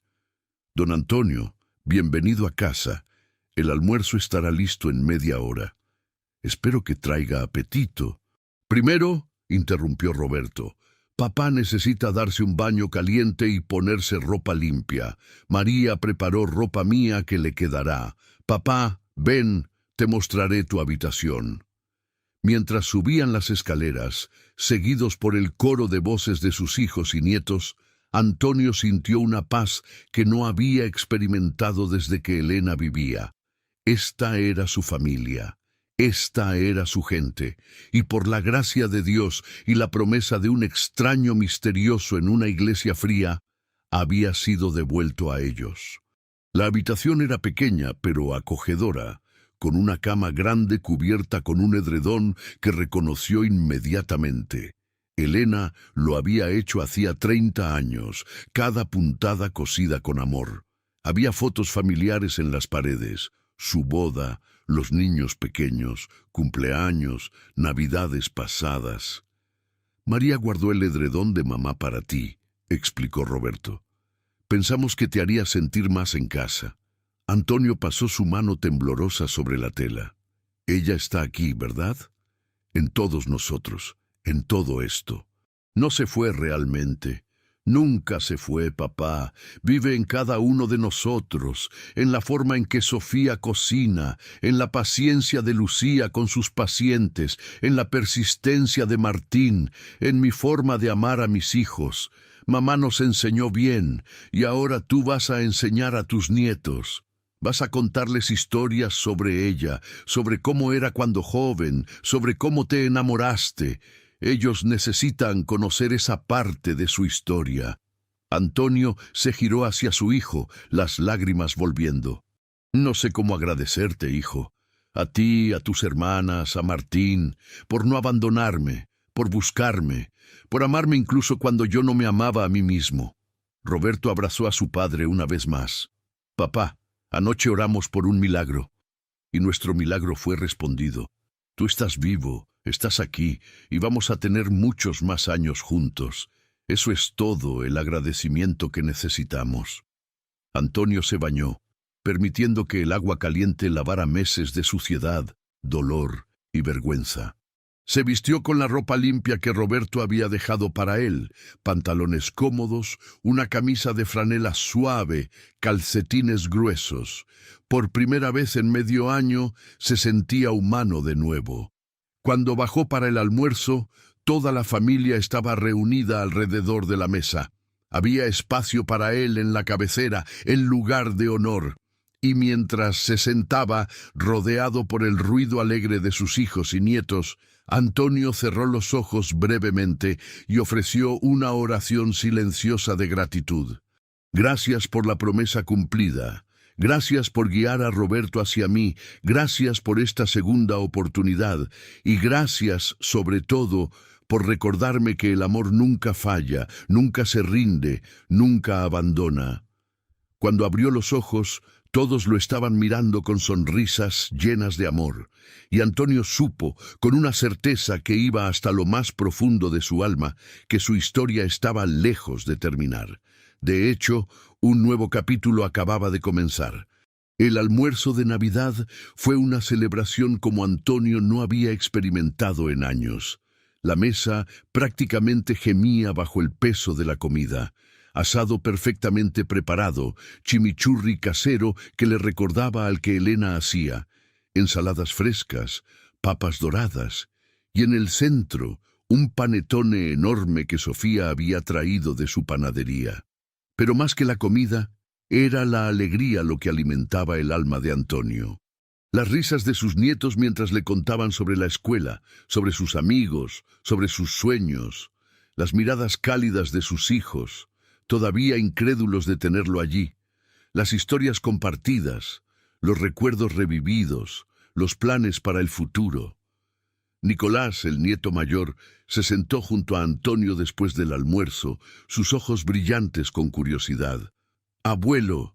«Don Antonio, bienvenido a casa. El almuerzo estará listo en media hora. Espero que traiga apetito». «Primero», interrumpió Roberto, «papá necesita darse un baño caliente y ponerse ropa limpia. María preparó ropa mía que le quedará. Papá, ven, te mostraré tu habitación». Mientras subían las escaleras, seguidos por el coro de voces de sus hijos y nietos, Antonio sintió una paz que no había experimentado desde que Elena vivía. Esta era su familia, esta era su gente, y por la gracia de Dios y la promesa de un extraño misterioso en una iglesia fría, había sido devuelto a ellos. La habitación era pequeña, pero acogedora, con una cama grande cubierta con un edredón que reconoció inmediatamente. Elena lo había hecho hacía 30 años, cada puntada cosida con amor. Había fotos familiares en las paredes, su boda, los niños pequeños, cumpleaños, navidades pasadas. «María guardó el edredón de mamá para ti», explicó Roberto. «Pensamos que te haría sentir más en casa». Antonio pasó su mano temblorosa sobre la tela. «Ella está aquí, ¿verdad? En todos nosotros, en todo esto. No se fue realmente. Nunca se fue, papá. Vive en cada uno de nosotros, en la forma en que Sofía cocina, en la paciencia de Lucía con sus pacientes, en la persistencia de Martín, en mi forma de amar a mis hijos. Mamá nos enseñó bien, y ahora tú vas a enseñar a tus nietos. Vas a contarles historias sobre ella, sobre cómo era cuando joven, sobre cómo te enamoraste. Ellos necesitan conocer esa parte de su historia». Antonio se giró hacia su hijo, las lágrimas volviendo. «No sé cómo agradecerte, hijo. A ti, a tus hermanas, a Martín, por no abandonarme, por buscarme, por amarme incluso cuando yo no me amaba a mí mismo. Roberto abrazó a su padre una vez más. Papá, anoche oramos por un milagro, y nuestro milagro fue respondido. Tú estás vivo, estás aquí, y vamos a tener muchos más años juntos. Eso es todo el agradecimiento que necesitamos. Antonio se bañó, permitiendo que el agua caliente lavara meses de suciedad, dolor y vergüenza. Se vistió con la ropa limpia que Roberto había dejado para él, pantalones cómodos, una camisa de franela suave, calcetines gruesos. Por primera vez en medio año se sentía humano de nuevo. Cuando bajó para el almuerzo, toda la familia estaba reunida alrededor de la mesa. Había espacio para él en la cabecera, en lugar de honor. Y mientras se sentaba, rodeado por el ruido alegre de sus hijos y nietos, Antonio cerró los ojos brevemente y ofreció una oración silenciosa de gratitud. Gracias por la promesa cumplida. Gracias por guiar a Roberto hacia mí. Gracias por esta segunda oportunidad. Y gracias, sobre todo, por recordarme que el amor nunca falla, nunca se rinde, nunca abandona. Cuando abrió los ojos, todos lo estaban mirando con sonrisas llenas de amor, y Antonio supo, con una certeza que iba hasta lo más profundo de su alma, que su historia estaba lejos de terminar. De hecho, un nuevo capítulo acababa de comenzar. El almuerzo de Navidad fue una celebración como Antonio no había experimentado en años. La mesa prácticamente gemía bajo el peso de la comida. Asado perfectamente preparado, chimichurri casero que le recordaba al que Elena hacía, ensaladas frescas, papas doradas, y en el centro un panetone enorme que Sofía había traído de su panadería. Pero más que la comida, era la alegría lo que alimentaba el alma de Antonio. Las risas de sus nietos mientras le contaban sobre la escuela, sobre sus amigos, sobre sus sueños, las miradas cálidas de sus hijos, todavía incrédulos de tenerlo allí, las historias compartidas, los recuerdos revividos, los planes para el futuro. Nicolás, el nieto mayor, se sentó junto a Antonio después del almuerzo, sus ojos brillantes con curiosidad. «Abuelo,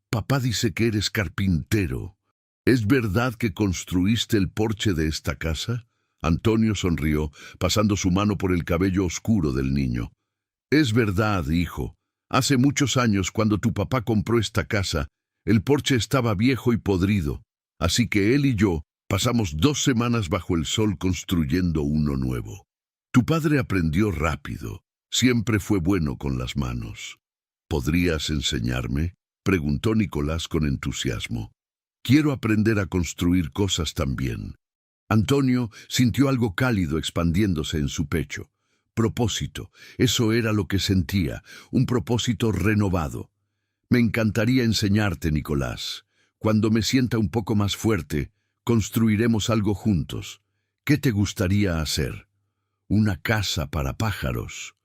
papá dice que eres carpintero. ¿Es verdad que construiste el porche de esta casa?» Antonio sonrió, pasando su mano por el cabello oscuro del niño. «Es verdad, hijo. Hace muchos años, cuando tu papá compró esta casa, el porche estaba viejo y podrido, así que él y yo pasamos 2 semanas bajo el sol construyendo uno nuevo. Tu padre aprendió rápido, siempre fue bueno con las manos. ¿Podrías enseñarme?», preguntó Nicolás con entusiasmo. «Quiero aprender a construir cosas también». Antonio sintió algo cálido expandiéndose en su pecho. Propósito, eso era lo que sentía, un propósito renovado. «Me encantaría enseñarte, Nicolás. Cuando me sienta un poco más fuerte, construiremos algo juntos. ¿Qué te gustaría hacer?» «Una casa para pájaros,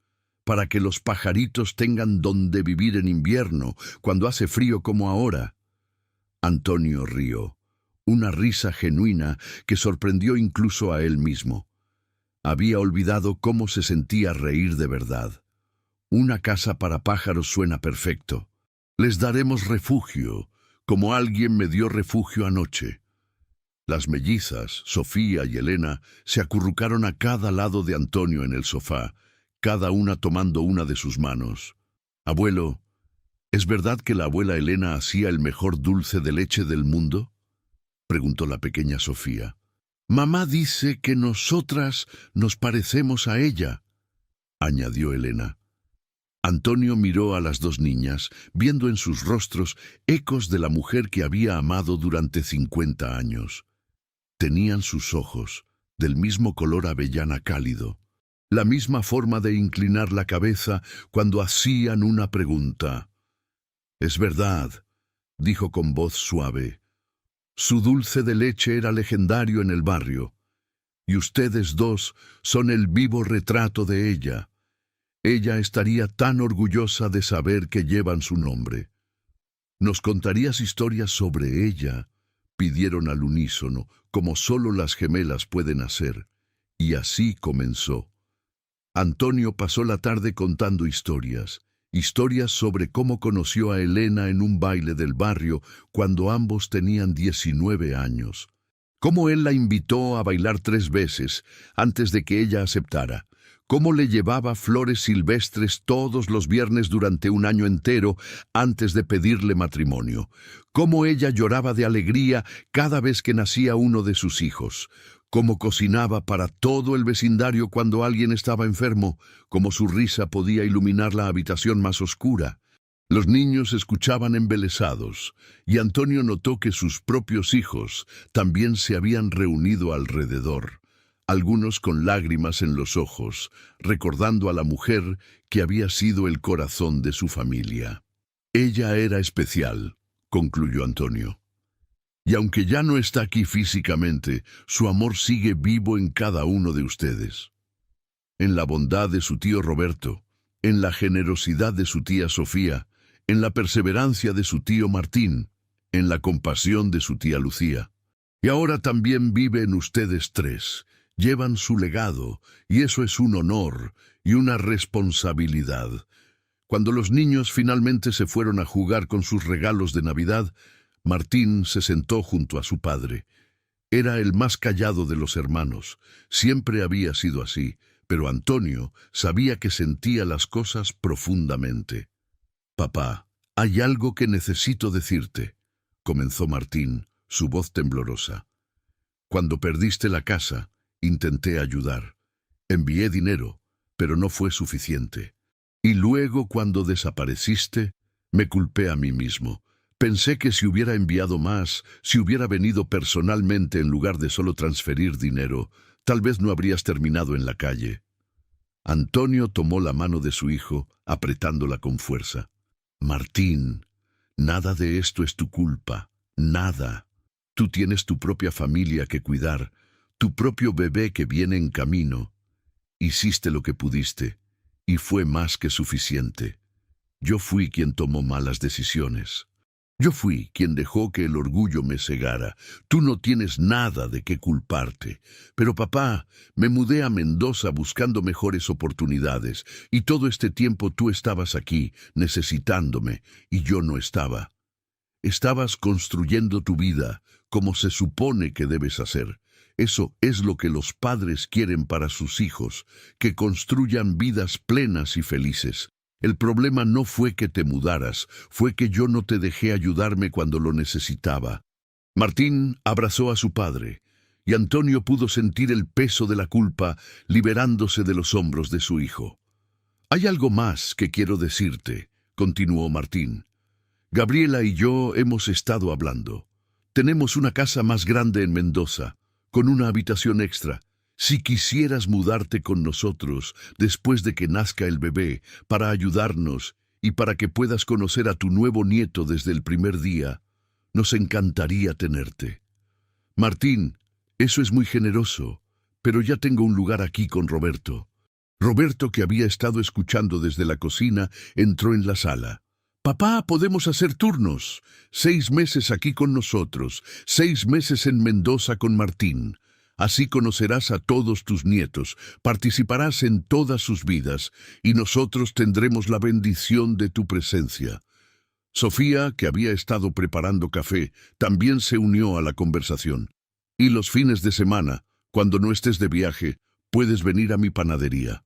para que los pajaritos tengan donde vivir en invierno, cuando hace frío como ahora». Antonio rió, una risa genuina que sorprendió incluso a él mismo. Había olvidado cómo se sentía reír de verdad. «Una casa para pájaros suena perfecto. Les daremos refugio, como alguien me dio refugio anoche». Las mellizas, Sofía y Elena, se acurrucaron a cada lado de Antonio en el sofá, cada una tomando una de sus manos. «Abuelo, ¿es verdad que la abuela Elena hacía el mejor dulce de leche del mundo?», preguntó la pequeña Sofía. «Mamá dice que nosotras nos parecemos a ella», añadió Elena. Antonio miró a las 2 niñas, viendo en sus rostros ecos de la mujer que había amado durante 50 años. Tenían sus ojos, del mismo color avellana cálido, la misma forma de inclinar la cabeza cuando hacían una pregunta. «Es verdad», dijo con voz suave. «Su dulce de leche era legendario en el barrio, y ustedes 2 son el vivo retrato de ella. Ella estaría tan orgullosa de saber que llevan su nombre». «¿Nos contarías historias sobre ella?», pidieron al unísono, como solo las gemelas pueden hacer. Y así comenzó. Antonio pasó la tarde contando historias, historias sobre cómo conoció a Elena en un baile del barrio cuando ambos tenían 19 años. Cómo él la invitó a bailar 3 veces antes de que ella aceptara. Cómo le llevaba flores silvestres todos los viernes durante un año entero antes de pedirle matrimonio. Cómo ella lloraba de alegría cada vez que nacía uno de sus hijos. Cómo cocinaba para todo el vecindario cuando alguien estaba enfermo. Cómo su risa podía iluminar la habitación más oscura. Los niños escuchaban embelesados, y Antonio notó que sus propios hijos también se habían reunido alrededor, algunos con lágrimas en los ojos, recordando a la mujer que había sido el corazón de su familia. Ella era especial, concluyó Antonio. Y aunque ya no está aquí físicamente, su amor sigue vivo en cada uno de ustedes. En la bondad de su tío Roberto, en la generosidad de su tía Sofía, en la perseverancia de su tío Martín, en la compasión de su tía Lucía. Y ahora también vive en ustedes 3. Llevan su legado, y eso es un honor y una responsabilidad. Cuando los niños finalmente se fueron a jugar con sus regalos de Navidad, Martín se sentó junto a su padre. Era el más callado de los hermanos. Siempre había sido así, pero Antonio sabía que sentía las cosas profundamente. «Papá, hay algo que necesito decirte», comenzó Martín, su voz temblorosa. «Cuando perdiste la casa, intenté ayudar. Envié dinero, pero no fue suficiente. Y luego, cuando desapareciste, me culpé a mí mismo. Pensé que si hubiera enviado más, si hubiera venido personalmente en lugar de solo transferir dinero, tal vez no habrías terminado en la calle». Antonio tomó la mano de su hijo, apretándola con fuerza. «Martín, nada de esto es tu culpa, nada. Tú tienes tu propia familia que cuidar, tu propio bebé que viene en camino. Hiciste lo que pudiste, y fue más que suficiente. Yo fui quien tomó malas decisiones. Yo fui quien dejó que el orgullo me cegara. Tú no tienes nada de qué culparte. Pero papá, me mudé a Mendoza buscando mejores oportunidades, y todo este tiempo tú estabas aquí, necesitándome, y yo no estaba. Estabas construyendo tu vida, como se supone que debes hacer. Eso es lo que los padres quieren para sus hijos, que construyan vidas plenas y felices. El problema no fue que te mudaras, fue que yo no te dejé ayudarme cuando lo necesitaba». Martín abrazó a su padre, y Antonio pudo sentir el peso de la culpa liberándose de los hombros de su hijo. «Hay algo más que quiero decirte», continuó Martín. «Gabriela y yo hemos estado hablando. Tenemos una casa más grande en Mendoza, con una habitación extra. Si quisieras mudarte con nosotros después de que nazca el bebé, para ayudarnos y para que puedas conocer a tu nuevo nieto desde el primer día, nos encantaría tenerte». «Martín, eso es muy generoso, pero ya tengo un lugar aquí con Roberto». Roberto, que había estado escuchando desde la cocina, entró en la sala. «Papá, podemos hacer turnos. 6 meses aquí con nosotros, 6 meses en Mendoza con Martín. Así conocerás a todos tus nietos, participarás en todas sus vidas, y nosotros tendremos la bendición de tu presencia». Sofía, que había estado preparando café, también se unió a la conversación. «Y los fines de semana, cuando no estés de viaje, puedes venir a mi panadería.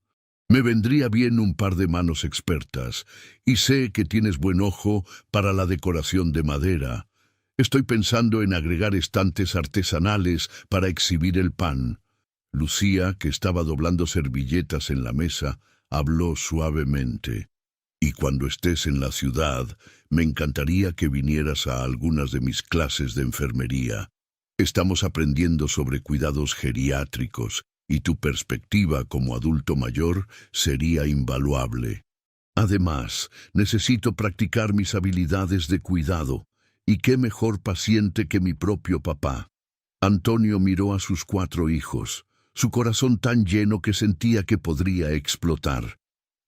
Me vendría bien un par de manos expertas, y sé que tienes buen ojo para la decoración de madera. Estoy pensando en agregar estantes artesanales para exhibir el pan». Lucía, que estaba doblando servilletas en la mesa, habló suavemente. «Y cuando estés en la ciudad, me encantaría que vinieras a algunas de mis clases de enfermería. Estamos aprendiendo sobre cuidados geriátricos, y tu perspectiva como adulto mayor sería invaluable. Además, necesito practicar mis habilidades de cuidado. Y qué mejor paciente que mi propio papá». Antonio miró a sus 4 hijos, su corazón tan lleno que sentía que podría explotar.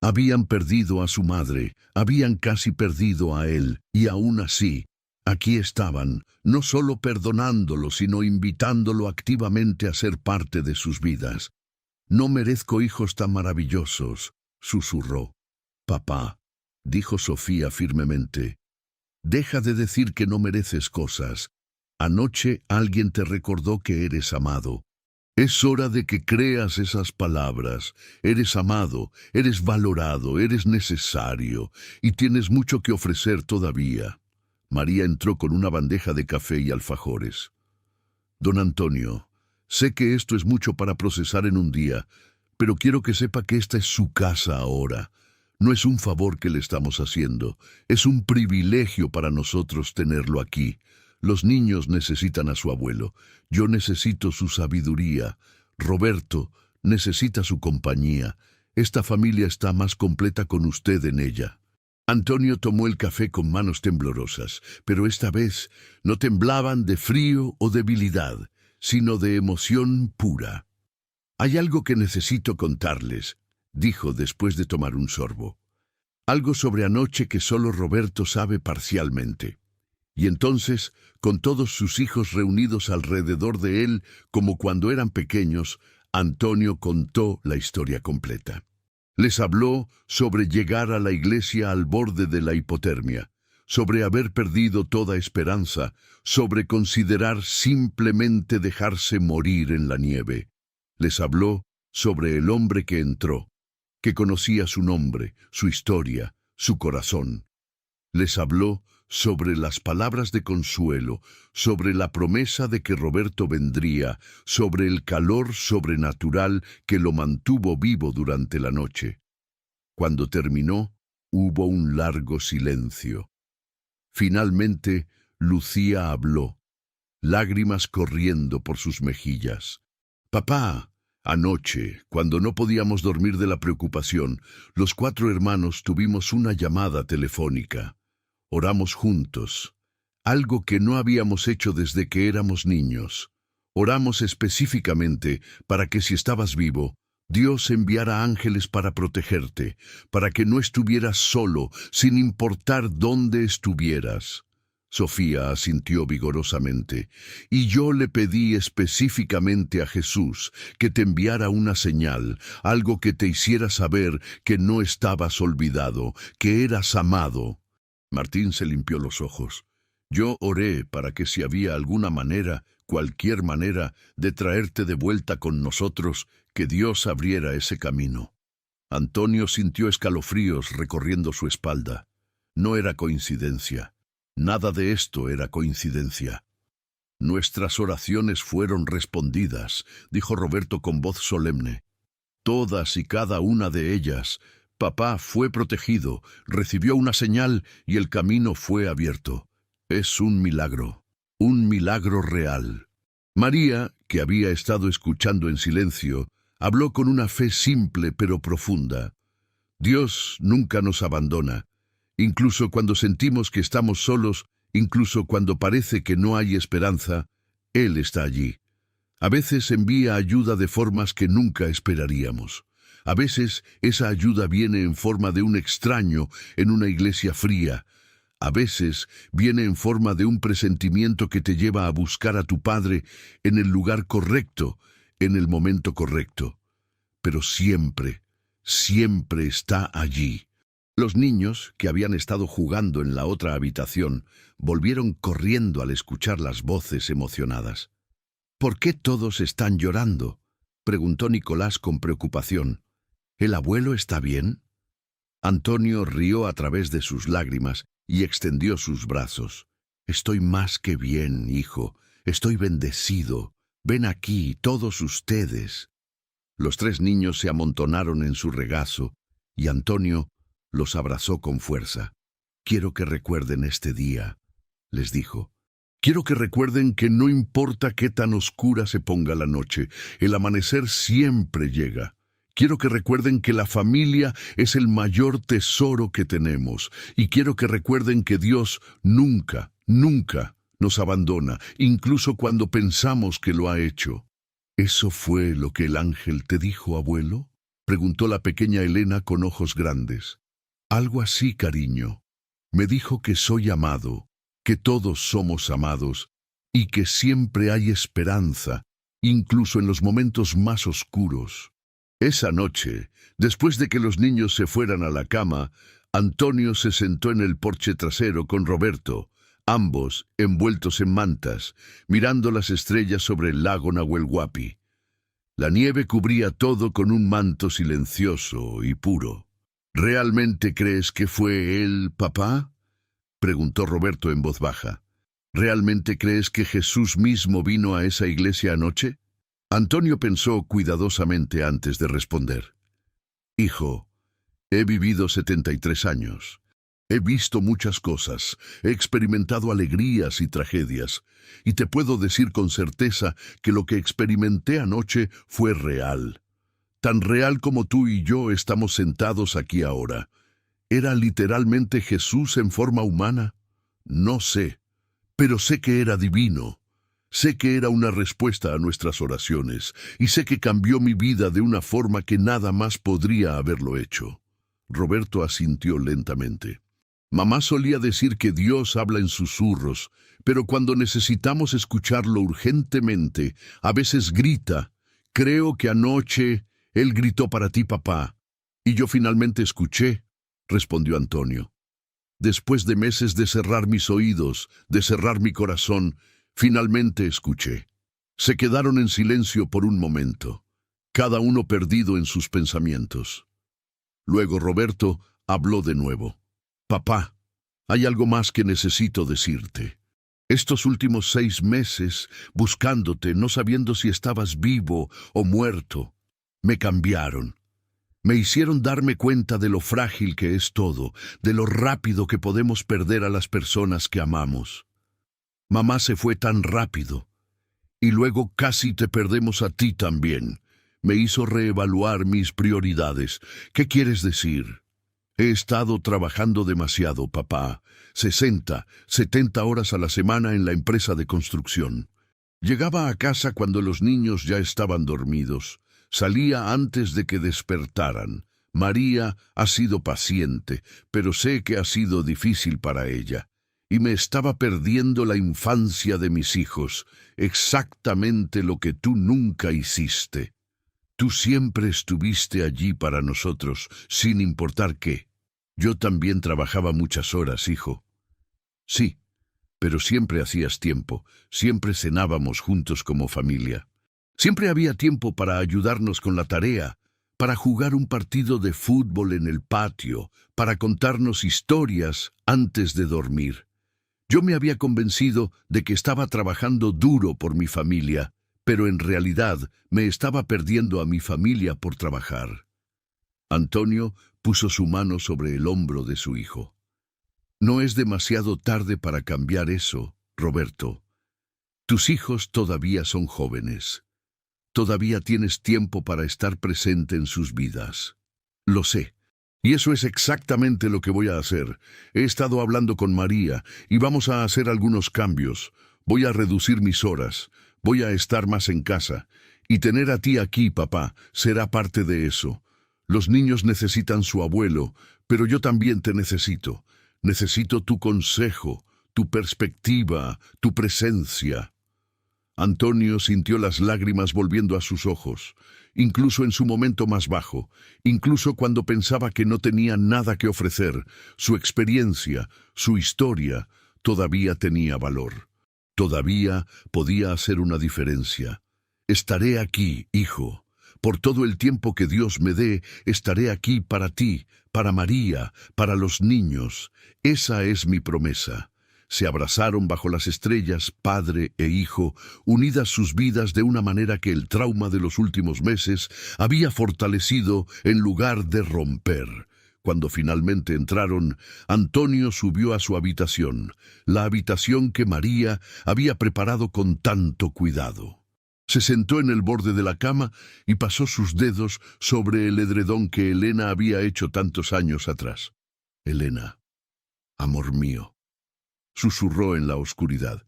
Habían perdido a su madre, habían casi perdido a él, y aún así, aquí estaban, no solo perdonándolo, sino invitándolo activamente a ser parte de sus vidas. No merezco hijos tan maravillosos, susurró. Papá, dijo Sofía firmemente, deja de decir que no mereces cosas. Anoche alguien te recordó que eres amado. Es hora de que creas esas palabras. Eres amado, eres valorado, eres necesario, y tienes mucho que ofrecer todavía. María entró con una bandeja de café y alfajores. Don Antonio, sé que esto es mucho para procesar en un día, pero quiero que sepa que esta es su casa ahora. No es un favor que le estamos haciendo, es un privilegio para nosotros tenerlo aquí. Los niños necesitan a su abuelo, yo necesito su sabiduría, Roberto necesita su compañía. Esta familia está más completa con usted en ella. Antonio tomó el café con manos temblorosas, pero esta vez no temblaban de frío o debilidad, sino de emoción pura. Hay algo que necesito contarles, dijo después de tomar un sorbo. Algo sobre anoche que solo Roberto sabe parcialmente. Y entonces, con todos sus hijos reunidos alrededor de él, como cuando eran pequeños, Antonio contó la historia completa. Les habló sobre llegar a la iglesia al borde de la hipotermia, sobre haber perdido toda esperanza, sobre considerar simplemente dejarse morir en la nieve. Les habló sobre el hombre que entró, que conocía su nombre, su historia, su corazón. Les habló sobre las palabras de consuelo, sobre la promesa de que Roberto vendría, sobre el calor sobrenatural que lo mantuvo vivo durante la noche. Cuando terminó, hubo un largo silencio. Finalmente, Lucía habló, lágrimas corriendo por sus mejillas. Papá, anoche, cuando no podíamos dormir de la preocupación, los 4 hermanos tuvimos una llamada telefónica. Oramos juntos, algo que no habíamos hecho desde que éramos niños. Oramos específicamente para que si estabas vivo, Dios enviara ángeles para protegerte, para que no estuvieras solo, sin importar dónde estuvieras. Sofía asintió vigorosamente, y yo le pedí específicamente a Jesús que te enviara una señal, algo que te hiciera saber que no estabas olvidado, que eras amado. Martín se limpió los ojos. Yo oré para que si había alguna manera, cualquier manera, de traerte de vuelta con nosotros, que Dios abriera ese camino. Antonio sintió escalofríos recorriendo su espalda. No era coincidencia. Nada de esto era coincidencia. Nuestras oraciones fueron respondidas, dijo Roberto con voz solemne. Todas y cada una de ellas. Papá fue protegido, recibió una señal y el camino fue abierto. Es un milagro real. María, que había estado escuchando en silencio, habló con una fe simple pero profunda. Dios nunca nos abandona. Incluso cuando sentimos que estamos solos, incluso cuando parece que no hay esperanza, Él está allí. A veces envía ayuda de formas que nunca esperaríamos. A veces esa ayuda viene en forma de un extraño en una iglesia fría. A veces viene en forma de un presentimiento que te lleva a buscar a tu Padre en el lugar correcto, en el momento correcto. Pero siempre, siempre está allí. Los niños, que habían estado jugando en la otra habitación, volvieron corriendo al escuchar las voces emocionadas. ¿Por qué todos están llorando?, preguntó Nicolás con preocupación. ¿El abuelo está bien? Antonio rió a través de sus lágrimas y extendió sus brazos. Estoy más que bien, hijo. Estoy bendecido. Ven aquí, todos ustedes. Los 3 niños se amontonaron en su regazo y Antonio los abrazó con fuerza. Quiero que recuerden este día, les dijo. Quiero que recuerden que no importa qué tan oscura se ponga la noche, el amanecer siempre llega. Quiero que recuerden que la familia es el mayor tesoro que tenemos. Y quiero que recuerden que Dios nunca, nunca nos abandona, incluso cuando pensamos que lo ha hecho. ¿Eso fue lo que el ángel te dijo, abuelo?, preguntó la pequeña Elena con ojos grandes. Algo así, cariño. Me dijo que soy amado, que todos somos amados y que siempre hay esperanza, incluso en los momentos más oscuros. Esa noche, después de que los niños se fueran a la cama, Antonio se sentó en el porche trasero con Roberto, ambos envueltos en mantas, mirando las estrellas sobre el lago Nahuel Huapi. La nieve cubría todo con un manto silencioso y puro. ¿Realmente crees que fue él, papá?, preguntó Roberto en voz baja. ¿Realmente crees que Jesús mismo vino a esa iglesia anoche? Antonio pensó cuidadosamente antes de responder. Hijo, he vivido 73 años. He visto muchas cosas, he experimentado alegrías y tragedias, y te puedo decir con certeza que lo que experimenté anoche fue real. Tan real como tú y yo estamos sentados aquí ahora. ¿Era literalmente Jesús en forma humana? No sé, pero sé que era divino. Sé que era una respuesta a nuestras oraciones, y sé que cambió mi vida de una forma que nada más podría haberlo hecho. Roberto asintió lentamente. Mamá solía decir que Dios habla en susurros, pero cuando necesitamos escucharlo urgentemente, a veces grita. Creo que anoche Él gritó para ti, papá, y yo finalmente escuché, respondió Antonio. Después de meses de cerrar mis oídos, de cerrar mi corazón, finalmente escuché. Se quedaron en silencio por un momento, cada uno perdido en sus pensamientos. Luego Roberto habló de nuevo. Papá, hay algo más que necesito decirte. Estos últimos 6 meses, buscándote, no sabiendo si estabas vivo o muerto, me cambiaron. Me hicieron darme cuenta de lo frágil que es todo, de lo rápido que podemos perder a las personas que amamos. Mamá se fue tan rápido, y luego casi te perdemos a ti también. Me hizo reevaluar mis prioridades. ¿Qué quieres decir? He estado trabajando demasiado, papá. 60, 70 horas a la semana en la empresa de construcción. Llegaba a casa cuando los niños ya estaban dormidos. Salía antes de que despertaran. María ha sido paciente, pero sé que ha sido difícil para ella. Y me estaba perdiendo la infancia de mis hijos, exactamente lo que tú nunca hiciste. Tú siempre estuviste allí para nosotros, sin importar qué. Yo también trabajaba muchas horas, hijo. Sí, pero siempre hacías tiempo, siempre cenábamos juntos como familia. Siempre había tiempo para ayudarnos con la tarea, para jugar un partido de fútbol en el patio, para contarnos historias antes de dormir. Yo me había convencido de que estaba trabajando duro por mi familia, pero en realidad me estaba perdiendo a mi familia por trabajar. Antonio puso su mano sobre el hombro de su hijo. No es demasiado tarde para cambiar eso, Roberto. Tus hijos todavía son jóvenes. Todavía tienes tiempo para estar presente en sus vidas. Lo sé. Y eso es exactamente lo que voy a hacer. He estado hablando con María y vamos a hacer algunos cambios. Voy a reducir mis horas. Voy a estar más en casa. Y tener a ti aquí, papá, será parte de eso. Los niños necesitan su abuelo, pero yo también te necesito. Necesito tu consejo, tu perspectiva, tu presencia. Antonio sintió las lágrimas volviendo a sus ojos, incluso en su momento más bajo, incluso cuando pensaba que no tenía nada que ofrecer. Su experiencia, su historia, todavía tenía valor. Todavía podía hacer una diferencia. Estaré aquí, hijo. Por todo el tiempo que Dios me dé, estaré aquí para ti, para María, para los niños. Esa es mi promesa. Se abrazaron bajo las estrellas, padre e hijo, unidas sus vidas de una manera que el trauma de los últimos meses había fortalecido en lugar de romper. Cuando finalmente entraron, Antonio subió a su habitación, la habitación que María había preparado con tanto cuidado. Se sentó en el borde de la cama y pasó sus dedos sobre el edredón que Elena había hecho tantos años atrás. Elena, amor mío, susurró en la oscuridad.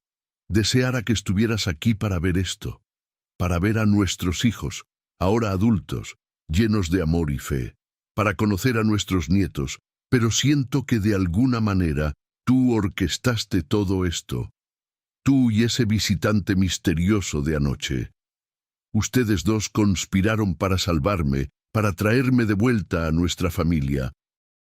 Deseara que estuvieras aquí para ver esto, para ver a nuestros hijos, ahora adultos, llenos de amor y fe, para conocer a nuestros nietos, pero siento que de alguna manera tú orquestaste todo esto. Tú y ese visitante misterioso de anoche. Ustedes dos conspiraron para salvarme, para traerme de vuelta a nuestra familia.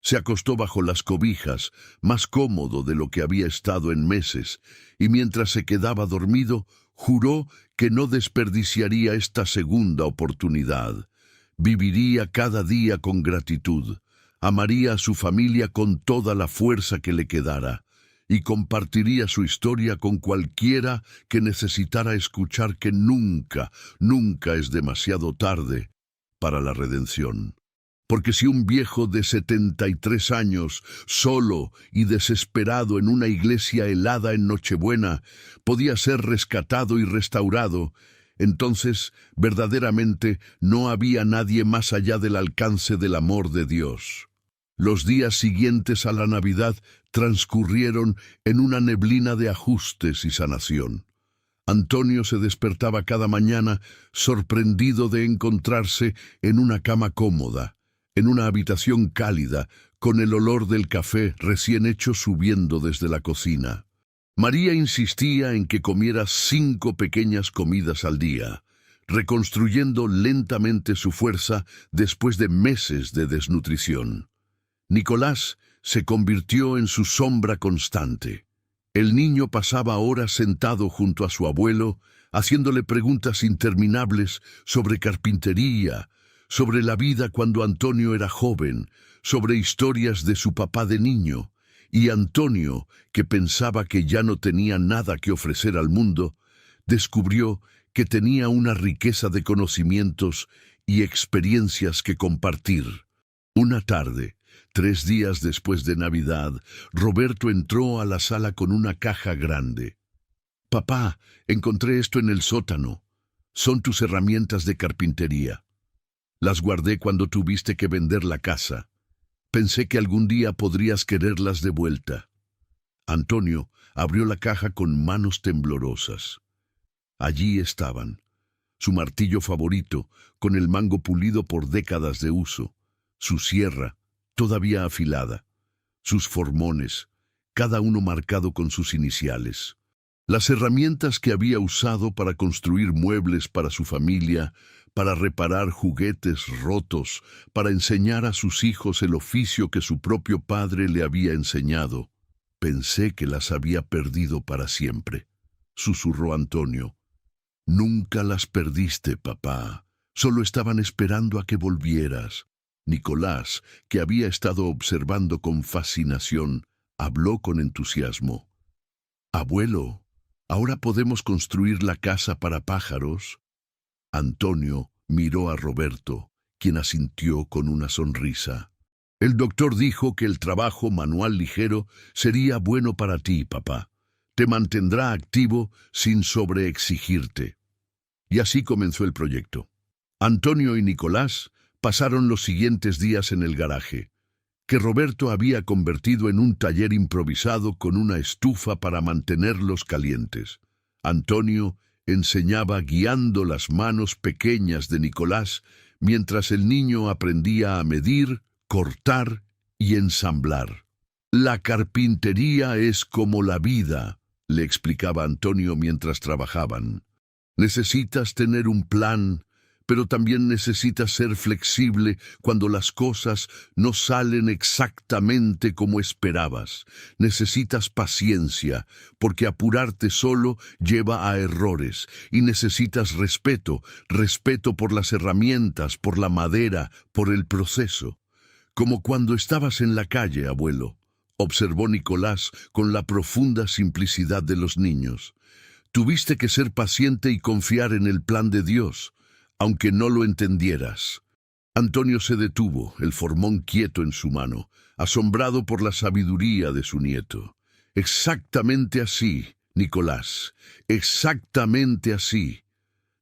Se acostó bajo las cobijas, más cómodo de lo que había estado en meses, y mientras se quedaba dormido, juró que no desperdiciaría esta segunda oportunidad. Viviría cada día con gratitud, amaría a su familia con toda la fuerza que le quedara, y compartiría su historia con cualquiera que necesitara escuchar que nunca, nunca es demasiado tarde para la redención. Porque si un viejo de 73 años, solo y desesperado en una iglesia helada en Nochebuena, podía ser rescatado y restaurado, entonces verdaderamente no había nadie más allá del alcance del amor de Dios. Los días siguientes a la Navidad transcurrieron en una neblina de ajustes y sanación. Antonio se despertaba cada mañana sorprendido de encontrarse en una cama cómoda, en una habitación cálida, con el olor del café recién hecho subiendo desde la cocina. María insistía en que comiera 5 pequeñas comidas al día, reconstruyendo lentamente su fuerza después de meses de desnutrición. Nicolás se convirtió en su sombra constante. El niño pasaba horas sentado junto a su abuelo, haciéndole preguntas interminables sobre carpintería, sobre la vida cuando Antonio era joven, sobre historias de su papá de niño, y Antonio, que pensaba que ya no tenía nada que ofrecer al mundo, descubrió que tenía una riqueza de conocimientos y experiencias que compartir. Una tarde, 3 días después de Navidad, Roberto entró a la sala con una caja grande. «Papá, encontré esto en el sótano. Son tus herramientas de carpintería. Las guardé cuando tuviste que vender la casa. Pensé que algún día podrías quererlas de vuelta». Antonio abrió la caja con manos temblorosas. Allí estaban: su martillo favorito, con el mango pulido por décadas de uso, su sierra, todavía afilada, sus formones, cada uno marcado con sus iniciales. Las herramientas que había usado para construir muebles para su familia, para reparar juguetes rotos, para enseñar a sus hijos el oficio que su propio padre le había enseñado. «Pensé que las había perdido para siempre», susurró Antonio. «Nunca las perdiste, papá. Solo estaban esperando a que volvieras». Nicolás, que había estado observando con fascinación, habló con entusiasmo. «Abuelo, ¿ahora podemos construir la casa para pájaros?» Antonio miró a Roberto, quien asintió con una sonrisa. «El doctor dijo que el trabajo manual ligero sería bueno para ti, papá. Te mantendrá activo sin sobreexigirte». Y así comenzó el proyecto. Antonio y Nicolás pasaron los siguientes días en el garaje, que Roberto había convertido en un taller improvisado con una estufa para mantenerlos calientes. Antonio enseñaba guiando las manos pequeñas de Nicolás, mientras el niño aprendía a medir, cortar y ensamblar. «La carpintería es como la vida», le explicaba Antonio mientras trabajaban. «Necesitas tener un plan, pero también necesitas ser flexible cuando las cosas no salen exactamente como esperabas. Necesitas paciencia, porque apurarte solo lleva a errores. Y necesitas respeto, respeto por las herramientas, por la madera, por el proceso. Como cuando estabas en la calle, abuelo», observó Nicolás con la profunda simplicidad de los niños. «Tuviste que ser paciente y confiar en el plan de Dios, aunque no lo entendieras». Antonio se detuvo, el formón quieto en su mano, asombrado por la sabiduría de su nieto. «Exactamente así, Nicolás, exactamente así».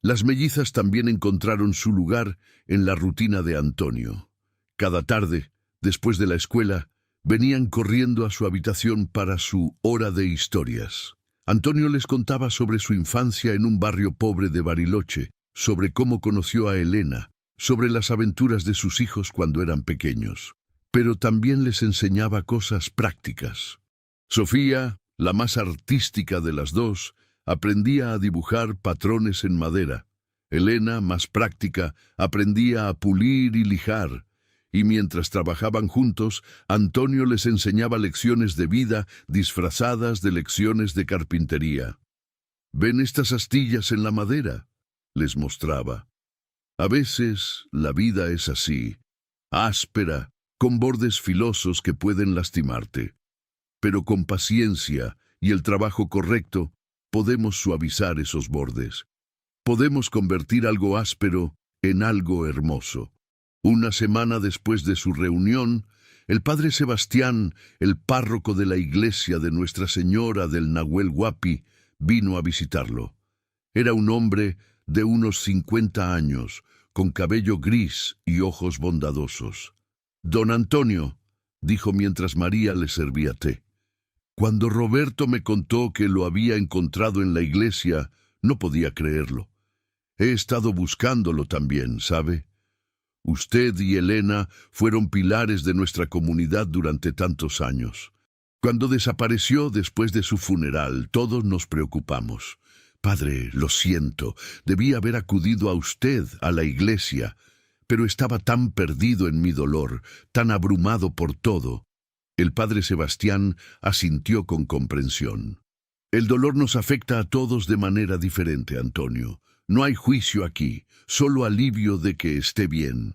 Las mellizas también encontraron su lugar en la rutina de Antonio. Cada tarde, después de la escuela, venían corriendo a su habitación para su hora de historias. Antonio les contaba sobre su infancia en un barrio pobre de Bariloche, sobre cómo conoció a Elena, sobre las aventuras de sus hijos cuando eran pequeños. Pero también les enseñaba cosas prácticas. Sofía, la más artística de las dos, aprendía a dibujar patrones en madera, Elena, más práctica, aprendía a pulir y lijar, y mientras trabajaban juntos, Antonio les enseñaba lecciones de vida disfrazadas de lecciones de carpintería. «¿Ven estas astillas en la madera?», les mostraba. «A veces la vida es así, áspera, con bordes filosos que pueden lastimarte. Pero con paciencia y el trabajo correcto, podemos suavizar esos bordes. Podemos convertir algo áspero en algo hermoso». Una semana después de su reunión, el padre Sebastián, el párroco de la iglesia de Nuestra Señora del Nahuel Huapi, vino a visitarlo. Era un hombre de unos 50 años, con cabello gris y ojos bondadosos. «Don Antonio», dijo mientras María le servía té, «cuando Roberto me contó que lo había encontrado en la iglesia, no podía creerlo. He estado buscándolo también, ¿sabe? Usted y Elena fueron pilares de nuestra comunidad durante tantos años. Cuando desapareció después de su funeral, todos nos preocupamos. Padre, lo siento, debí haber acudido a usted, a la iglesia, pero estaba tan perdido en mi dolor, tan abrumado por todo». El padre Sebastián asintió con comprensión. «El dolor nos afecta a todos de manera diferente, Antonio. No hay juicio aquí, solo alivio de que esté bien.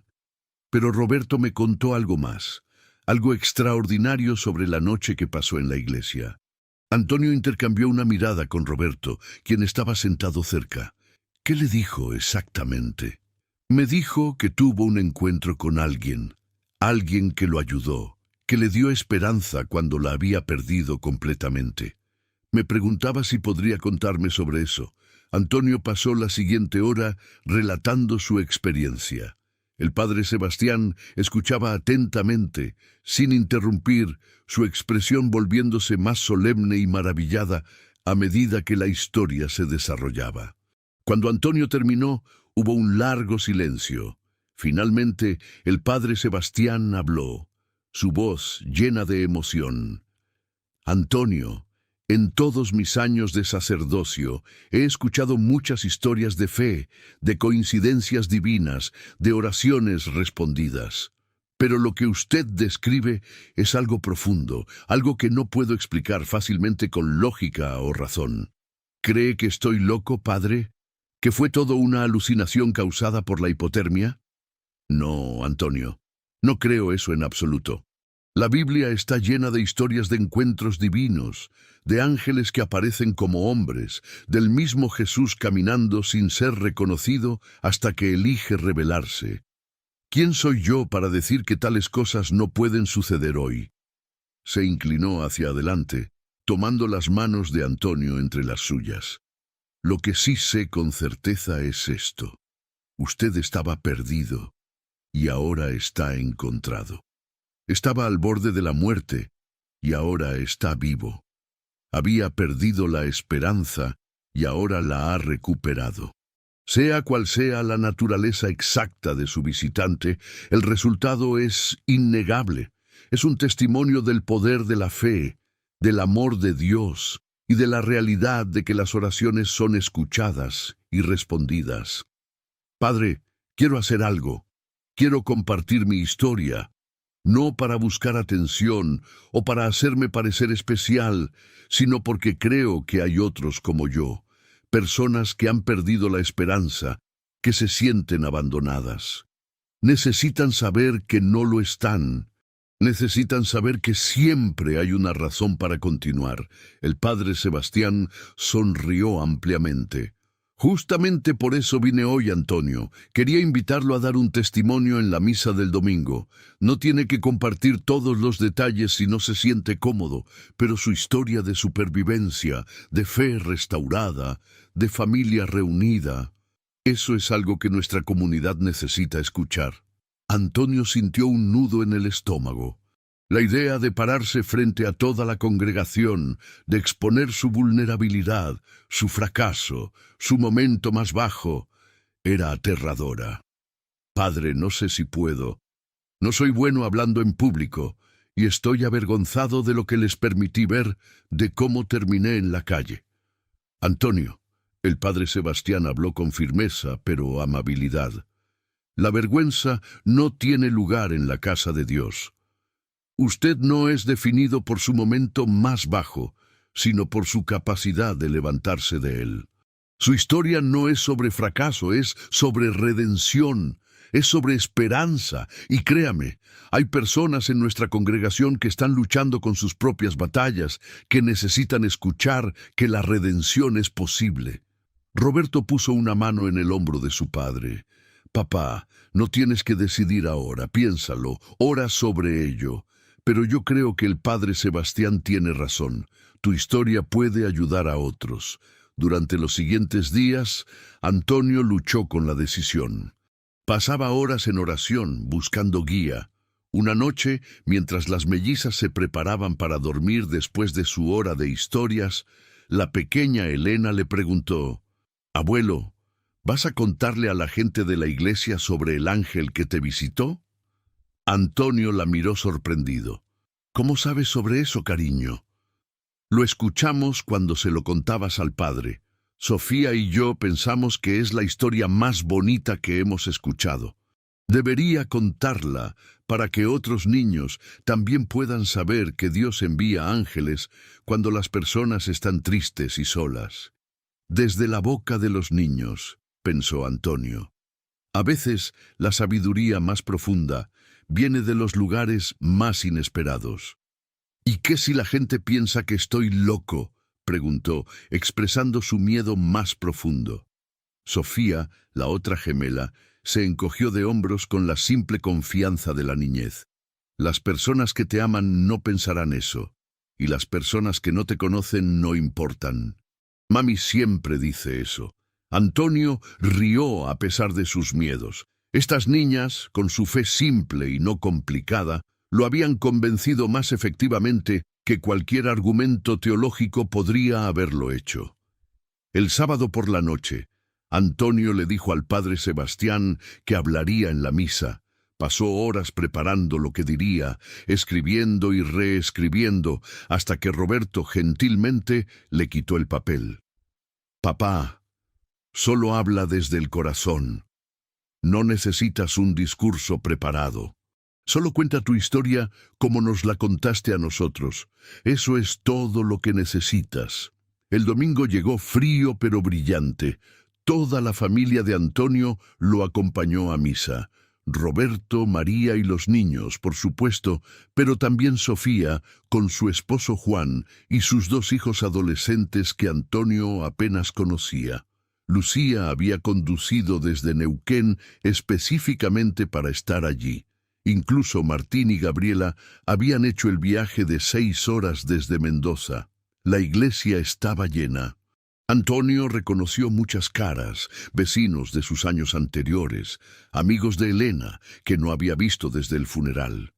Pero Roberto me contó algo más, algo extraordinario sobre la noche que pasó en la iglesia». Antonio intercambió una mirada con Roberto, quien estaba sentado cerca. «¿Qué le dijo exactamente?» «Me dijo que tuvo un encuentro con alguien que lo ayudó, que le dio esperanza cuando la había perdido completamente. Me preguntaba si podría contarme sobre eso». Antonio pasó la siguiente hora relatando su experiencia. El padre Sebastián escuchaba atentamente, sin interrumpir, su expresión volviéndose más solemne y maravillada a medida que la historia se desarrollaba. Cuando Antonio terminó, hubo un largo silencio. Finalmente, el padre Sebastián habló, su voz llena de emoción. «Antonio, en todos mis años de sacerdocio he escuchado muchas historias de fe, de coincidencias divinas, de oraciones respondidas. Pero lo que usted describe es algo profundo, algo que no puedo explicar fácilmente con lógica o razón. ¿Cree que estoy loco, padre? ¿Que fue todo una alucinación causada por la hipotermia?» «No, Antonio, no creo eso en absoluto. La Biblia está llena de historias de encuentros divinos, de ángeles que aparecen como hombres, del mismo Jesús caminando sin ser reconocido hasta que elige revelarse. ¿Quién soy yo para decir que tales cosas no pueden suceder hoy?» Se inclinó hacia adelante, tomando las manos de Antonio entre las suyas. «Lo que sí sé con certeza es esto. Usted estaba perdido y ahora está encontrado. Estaba al borde de la muerte y ahora está vivo. Había perdido la esperanza y ahora la ha recuperado. Sea cual sea la naturaleza exacta de su visitante, el resultado es innegable. Es un testimonio del poder de la fe, del amor de Dios y de la realidad de que las oraciones son escuchadas y respondidas. Padre, quiero hacer algo. Quiero compartir mi historia. No para buscar atención o para hacerme parecer especial, sino porque creo que hay otros como yo, personas que han perdido la esperanza, que se sienten abandonadas. Necesitan saber que no lo están. Necesitan saber que siempre hay una razón para continuar». El padre Sebastián sonrió ampliamente. «Justamente por eso vine hoy, Antonio. Quería invitarlo a dar un testimonio en la misa del domingo. No tiene que compartir todos los detalles si no se siente cómodo, pero su historia de supervivencia, de fe restaurada, de familia reunida, eso es algo que nuestra comunidad necesita escuchar». Antonio sintió un nudo en el estómago. La idea de pararse frente a toda la congregación, de exponer su vulnerabilidad, su fracaso, su momento más bajo, era aterradora. «Padre, no sé si puedo. No soy bueno hablando en público, y estoy avergonzado de lo que les permití ver, de cómo terminé en la calle». «Antonio, El padre Sebastián habló con firmeza, pero amabilidad. La vergüenza no tiene lugar en la casa de Dios. Usted no es definido por su momento más bajo, sino por su capacidad de levantarse de él. Su historia no es sobre fracaso, es sobre redención, es sobre esperanza. Y créame, hay personas en nuestra congregación que están luchando con sus propias batallas, que necesitan escuchar que la redención es posible. Roberto puso una mano en el hombro de su padre. Papá, no tienes que decidir ahora, piénsalo, ora sobre ello. Pero yo creo que el padre Sebastián tiene razón. Tu historia puede ayudar a otros. Durante los siguientes días, Antonio luchó con la decisión. Pasaba horas en oración, buscando guía. Una noche, mientras las mellizas se preparaban para dormir después de su hora de historias, la pequeña Elena le preguntó: «Abuelo, ¿vas a contarle a la gente de la iglesia sobre el ángel que te visitó?» Antonio la miró sorprendido. «¿Cómo sabes sobre eso, cariño?» «Lo escuchamos cuando se lo contabas al padre. Sofía y yo pensamos que es la historia más bonita que hemos escuchado. Debería contarla para que otros niños también puedan saber que Dios envía ángeles cuando las personas están tristes y solas». «Desde la boca de los niños», pensó Antonio. A veces la sabiduría más profunda viene de los lugares más inesperados. «¿Y qué si la gente piensa que estoy loco?», preguntó, expresando su miedo más profundo. Sofía, la otra gemela, se encogió de hombros con la simple confianza de la niñez. «Las personas que te aman no pensarán eso, y las personas que no te conocen no importan. Mami siempre dice eso». Antonio rió a pesar de sus miedos. Estas niñas, con su fe simple y no complicada, lo habían convencido más efectivamente que cualquier argumento teológico podría haberlo hecho. El sábado por la noche, Antonio le dijo al padre Sebastián que hablaría en la misa. Pasó horas preparando lo que diría, escribiendo y reescribiendo, hasta que Roberto gentilmente le quitó el papel. «Papá, solo habla desde el corazón. No necesitas un discurso preparado. Solo cuenta tu historia como nos la contaste a nosotros. Eso es todo lo que necesitas». El domingo llegó frío pero brillante. Toda la familia de Antonio lo acompañó a misa. Roberto, María y los niños, por supuesto, pero también Sofía, con su esposo Juan y sus dos hijos adolescentes que Antonio apenas conocía. Lucía había conducido desde Neuquén específicamente para estar allí. Incluso Martín y Gabriela habían hecho el viaje de 6 horas desde Mendoza. La iglesia estaba llena. Antonio reconoció muchas caras, vecinos de sus años anteriores, amigos de Elena, que no había visto desde el funeral.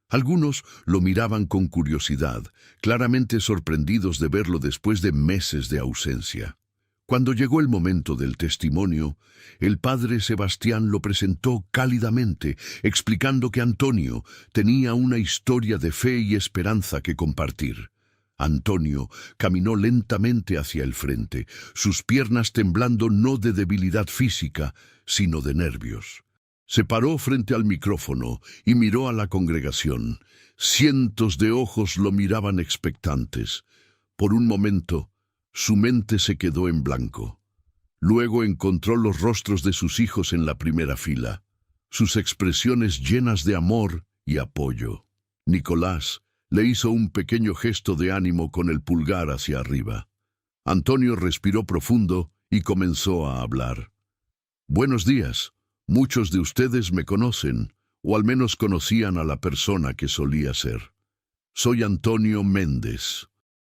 Algunos lo miraban con curiosidad, claramente sorprendidos de verlo después de meses de ausencia. Cuando llegó el momento del testimonio, el padre Sebastián lo presentó cálidamente, explicando que Antonio tenía una historia de fe y esperanza que compartir. Antonio caminó lentamente hacia el frente, sus piernas temblando no de debilidad física, sino de nervios. Se paró frente al micrófono y miró a la congregación. Cientos de ojos lo miraban expectantes. Por un momento, su mente se quedó en blanco. Luego encontró los rostros de sus hijos en la primera fila, sus expresiones llenas de amor y apoyo. Nicolás le hizo un pequeño gesto de ánimo con el pulgar hacia arriba. Antonio respiró profundo y comenzó a hablar. «Buenos días. Muchos de ustedes me conocen, o al menos conocían a la persona que solía ser. Soy Antonio Méndez.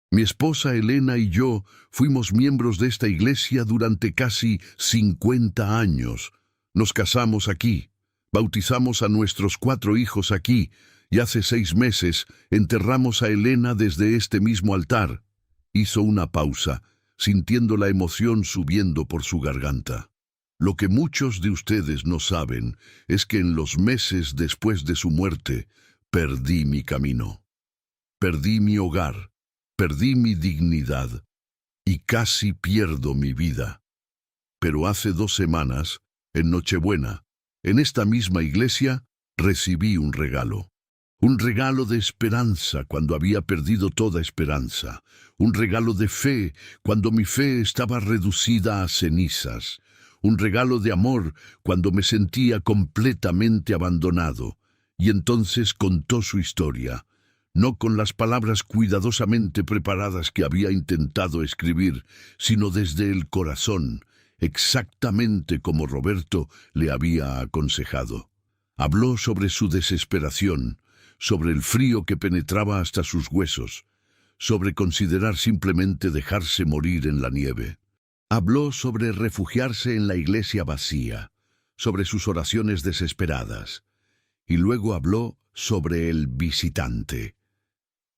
Mi esposa Elena y yo fuimos miembros de esta iglesia durante casi 50 años. Nos casamos aquí, bautizamos a nuestros 4 hijos aquí, y hace 6 meses enterramos a Elena desde este mismo altar». Hizo una pausa, sintiendo la emoción subiendo por su garganta. «Lo que muchos de ustedes no saben es que en los meses después de su muerte, perdí mi camino. Perdí mi hogar. Perdí mi dignidad y casi pierdo mi vida. Pero hace 2 semanas, en Nochebuena, en esta misma iglesia, recibí un regalo. Un regalo de esperanza cuando había perdido toda esperanza. Un regalo de fe cuando mi fe estaba reducida a cenizas. Un regalo de amor cuando me sentía completamente abandonado. Y entonces contó su historia, no con las palabras cuidadosamente preparadas que había intentado escribir, sino desde el corazón, exactamente como Roberto le había aconsejado. Habló sobre su desesperación, sobre el frío que penetraba hasta sus huesos, sobre considerar simplemente dejarse morir en la nieve. Habló sobre refugiarse en la iglesia vacía, sobre sus oraciones desesperadas, y luego habló sobre el visitante,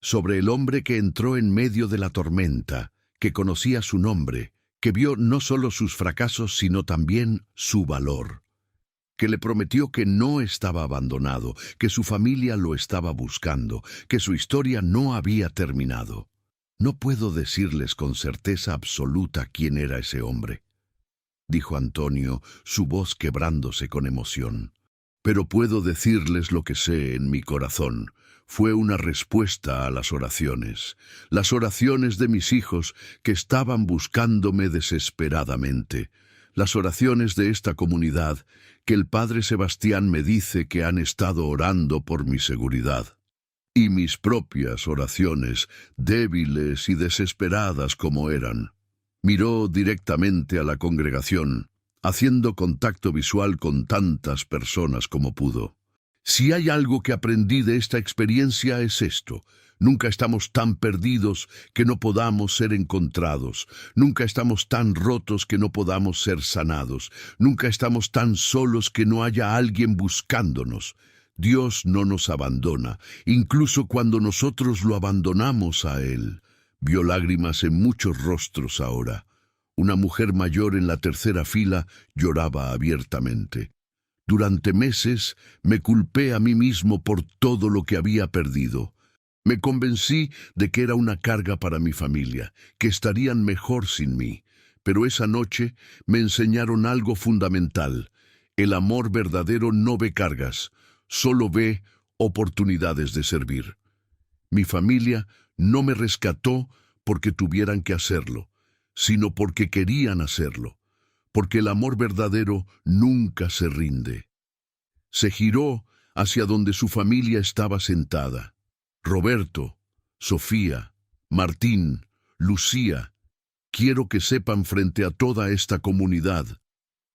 sobre el hombre que entró en medio de la tormenta, que conocía su nombre, que vio no solo sus fracasos, sino también su valor, que le prometió que no estaba abandonado, que su familia lo estaba buscando, que su historia no había terminado. No puedo decirles con certeza absoluta quién era ese hombre, dijo Antonio, su voz quebrándose con emoción. Pero puedo decirles lo que sé en mi corazón. Fue una respuesta a las oraciones de mis hijos que estaban buscándome desesperadamente, las oraciones de esta comunidad que el Padre Sebastián me dice que han estado orando por mi seguridad. Y mis propias oraciones, débiles y desesperadas como eran. Miró directamente a la congregación, haciendo contacto visual con tantas personas como pudo. Si hay algo que aprendí de esta experiencia es esto: nunca estamos tan perdidos que no podamos ser encontrados. Nunca estamos tan rotos que no podamos ser sanados. Nunca estamos tan solos que no haya alguien buscándonos. Dios no nos abandona, incluso cuando nosotros lo abandonamos a Él. Vio lágrimas en muchos rostros ahora. Una mujer mayor en la tercera fila lloraba abiertamente. Durante meses me culpé a mí mismo por todo lo que había perdido. Me convencí de que era una carga para mi familia, que estarían mejor sin mí. Pero esa noche me enseñaron algo fundamental. El amor verdadero no ve cargas, solo ve oportunidades de servir. Mi familia no me rescató porque tuvieran que hacerlo, sino porque querían hacerlo, porque el amor verdadero nunca se rinde. Se giró hacia donde su familia estaba sentada. Roberto, Sofía, Martín, Lucía, quiero que sepan frente a toda esta comunidad,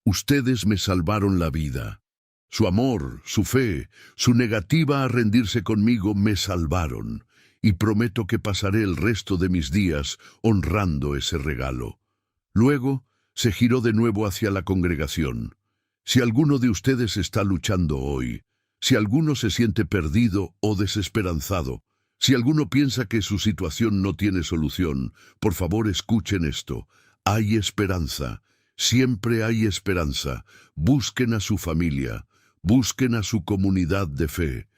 ustedes me salvaron la vida. Su amor, su fe, su negativa a rendirse conmigo me salvaron, y prometo que pasaré el resto de mis días honrando ese regalo. Luego se giró de nuevo hacia la congregación. Si alguno de ustedes está luchando hoy, si alguno se siente perdido o desesperanzado, si alguno piensa que su situación no tiene solución, por favor escuchen esto. Hay esperanza, siempre hay esperanza. Busquen a su familia, busquen a su comunidad de fe.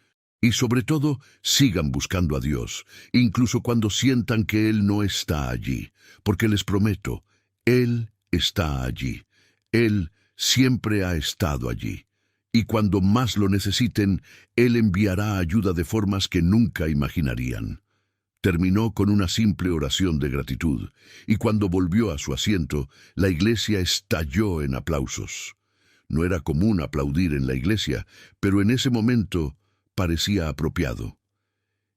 Y sobre todo, sigan buscando a Dios, incluso cuando sientan que Él no está allí, porque les prometo, Él está allí. Él siempre ha estado allí. Y cuando más lo necesiten, Él enviará ayuda de formas que nunca imaginarían. Terminó con una simple oración de gratitud, y cuando volvió a su asiento, la iglesia estalló en aplausos. No era común aplaudir en la iglesia, pero en ese momento parecía apropiado.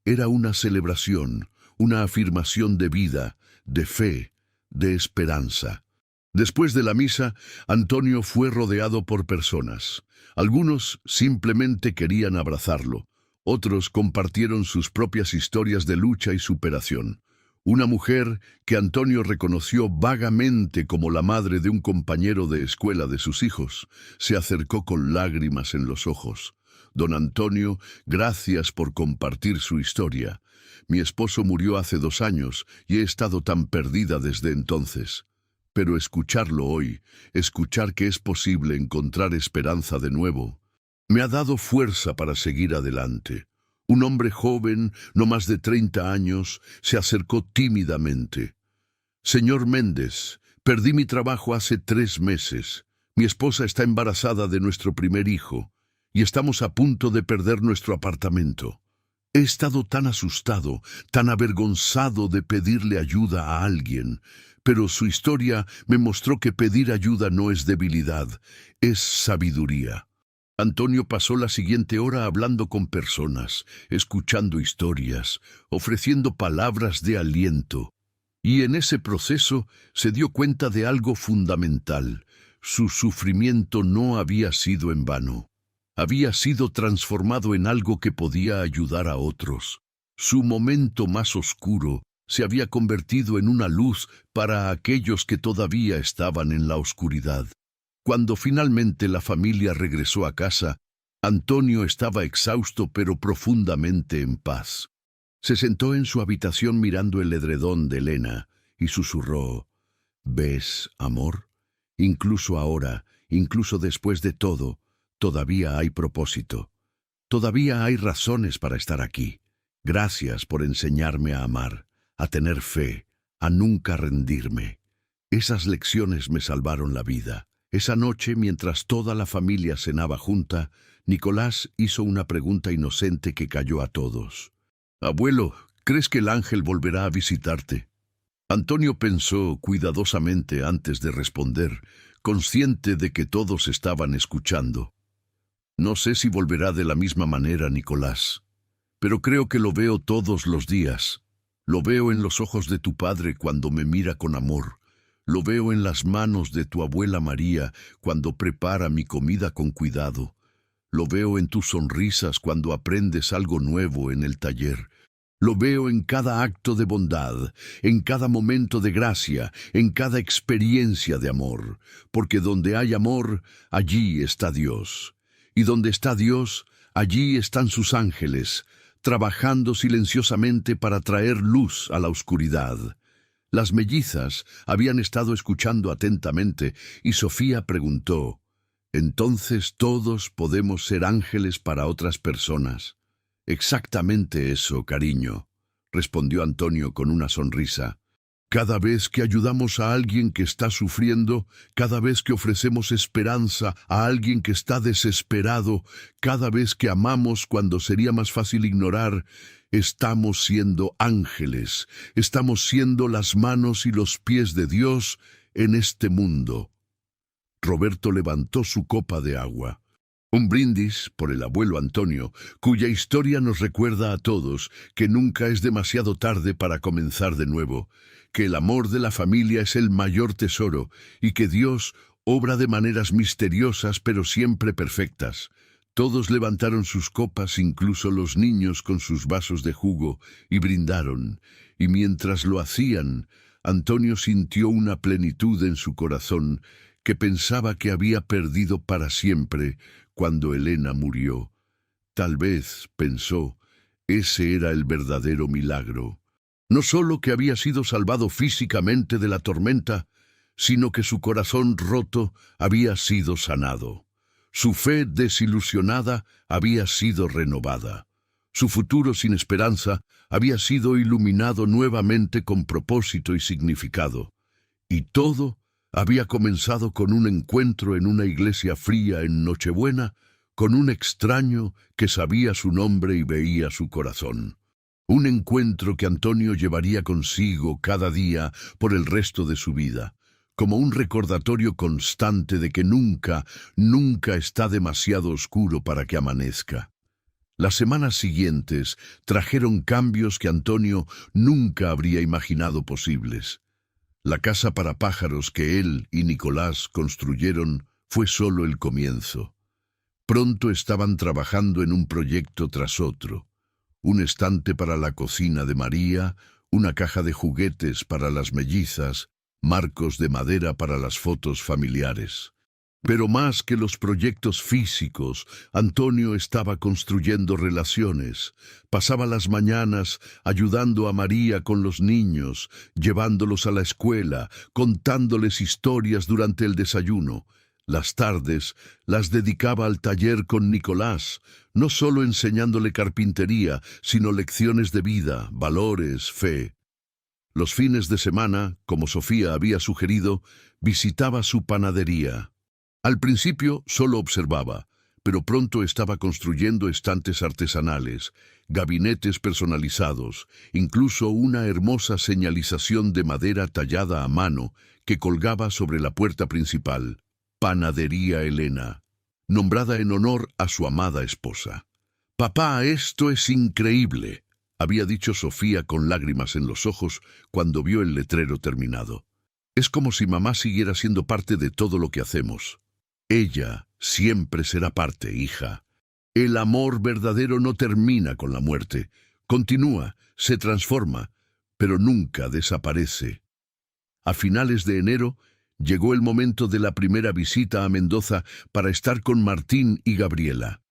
Era una celebración, una afirmación de vida, de fe, de esperanza. Después de la misa, Antonio fue rodeado por personas. Algunos simplemente querían abrazarlo. Otros compartieron sus propias historias de lucha y superación. Una mujer que Antonio reconoció vagamente como la madre de un compañero de escuela de sus hijos, se acercó con lágrimas en los ojos. Don Antonio, gracias por compartir su historia. Mi esposo murió hace 2 años y he estado tan perdida desde entonces. Pero escucharlo hoy, escuchar que es posible encontrar esperanza de nuevo, me ha dado fuerza para seguir adelante. Un hombre joven, no más de 30 años, se acercó tímidamente. Señor Méndez, Perdí mi trabajo hace 3 meses. Mi esposa está embarazada de nuestro primer hijo y estamos a punto de perder nuestro apartamento. He estado tan asustado, tan avergonzado de pedirle ayuda a alguien, pero su historia me mostró que pedir ayuda no es debilidad, es sabiduría. Antonio pasó la siguiente hora hablando con personas, escuchando historias, ofreciendo palabras de aliento. Y en ese proceso se dio cuenta de algo fundamental. Su sufrimiento no había sido en vano. Había sido transformado en algo que podía ayudar a otros. Su momento más oscuro se había convertido en una luz para aquellos que todavía estaban en la oscuridad. Cuando finalmente la familia regresó a casa, Antonio estaba exhausto pero profundamente en paz. Se sentó en su habitación mirando el edredón de Elena y susurró: «¿Ves, amor? Incluso ahora, incluso después de todo, todavía hay propósito. Todavía hay razones para estar aquí. Gracias por enseñarme a amar, a tener fe, a nunca rendirme. Esas lecciones me salvaron la vida». Esa noche, mientras toda la familia cenaba junta, Nicolás hizo una pregunta inocente que calló a todos. «Abuelo, ¿crees que el ángel volverá a visitarte?» Antonio pensó cuidadosamente antes de responder, consciente de que todos estaban escuchando. «No sé si volverá de la misma manera, Nicolás, pero creo que lo veo todos los días. Lo veo en los ojos de tu padre cuando me mira con amor. Lo veo en las manos de tu abuela María cuando prepara mi comida con cuidado. Lo veo en tus sonrisas cuando aprendes algo nuevo en el taller. Lo veo en cada acto de bondad, en cada momento de gracia, en cada experiencia de amor. Porque donde hay amor, allí está Dios. Y donde está Dios, allí están sus ángeles, trabajando silenciosamente para traer luz a la oscuridad». Las mellizas habían estado escuchando atentamente y Sofía preguntó: «¿Entonces todos podemos ser ángeles para otras personas?» «Exactamente eso, cariño», respondió Antonio con una sonrisa. «Cada vez que ayudamos a alguien que está sufriendo, cada vez que ofrecemos esperanza a alguien que está desesperado, cada vez que amamos cuando sería más fácil ignorar, estamos siendo ángeles, estamos siendo las manos y los pies de Dios en este mundo». Roberto levantó su copa de agua. Un brindis por el abuelo Antonio, cuya historia nos recuerda a todos que nunca es demasiado tarde para comenzar de nuevo, que el amor de la familia es el mayor tesoro y que Dios obra de maneras misteriosas pero siempre perfectas. Todos levantaron sus copas, incluso los niños con sus vasos de jugo, y brindaron, y mientras lo hacían, Antonio sintió una plenitud en su corazón que pensaba que había perdido para siempre cuando Elena murió. Tal vez, pensó, ese era el verdadero milagro. No solo que había sido salvado físicamente de la tormenta, sino que su corazón roto había sido sanado. Su fe desilusionada había sido renovada. Su futuro sin esperanza había sido iluminado nuevamente con propósito y significado. Y todo había comenzado con un encuentro en una iglesia fría en Nochebuena, con un extraño que sabía su nombre y veía su corazón. Un encuentro que Antonio llevaría consigo cada día por el resto de su vida, como un recordatorio constante de que nunca, nunca está demasiado oscuro para que amanezca. Las semanas siguientes trajeron cambios que Antonio nunca habría imaginado posibles. La casa para pájaros que él y Nicolás construyeron fue solo el comienzo. Pronto estaban trabajando en un proyecto tras otro. Un estante para la cocina de María, una caja de juguetes para las mellizas, marcos de madera para las fotos familiares. Pero más que los proyectos físicos, Antonio estaba construyendo relaciones. Pasaba las mañanas ayudando a María con los niños, llevándolos a la escuela, contándoles historias durante el desayuno. Las tardes las dedicaba al taller con Nicolás, no solo enseñándole carpintería, sino lecciones de vida, valores, fe. Los fines de semana, como Sofía había sugerido, visitaba su panadería. Al principio solo observaba, pero pronto estaba construyendo estantes artesanales, gabinetes personalizados, incluso una hermosa señalización de madera tallada a mano que colgaba sobre la puerta principal, Panadería Elena, nombrada en honor a su amada esposa. «Papá, esto es increíble», había dicho Sofía con lágrimas en los ojos cuando vio el letrero terminado. «Es como si mamá siguiera siendo parte de todo lo que hacemos». «Ella siempre será parte, hija. El amor verdadero no termina con la muerte. Continúa, se transforma, pero nunca desaparece». A finales de enero llegó el momento de la primera visita a Mendoza para estar con Martín y Gabriela.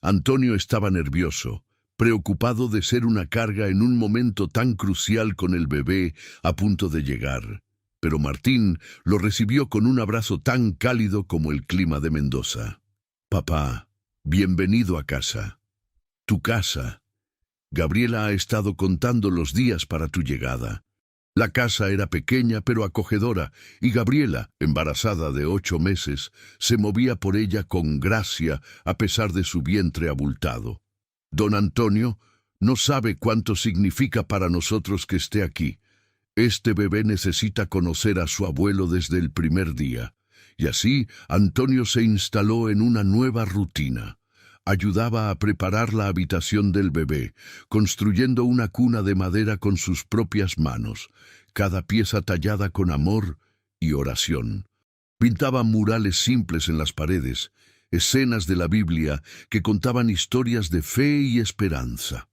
Antonio estaba nervioso, preocupado de ser una carga en un momento tan crucial con el bebé a punto de llegar. Pero Martín lo recibió con un abrazo tan cálido como el clima de Mendoza. «Papá, bienvenido a casa. Tu casa. Gabriela ha estado contando los días para tu llegada». La casa era pequeña pero acogedora, y Gabriela, embarazada de 8 meses, se movía por ella con gracia a pesar de su vientre abultado. «Don Antonio no sabe cuánto significa para nosotros que esté aquí. Este bebé necesita conocer a su abuelo desde el primer día». Y así Antonio se instaló en una nueva rutina. Ayudaba a preparar la habitación del bebé, construyendo una cuna de madera con sus propias manos, cada pieza tallada con amor y oración. Pintaba murales simples en las paredes, escenas de la Biblia que contaban historias de fe y esperanza.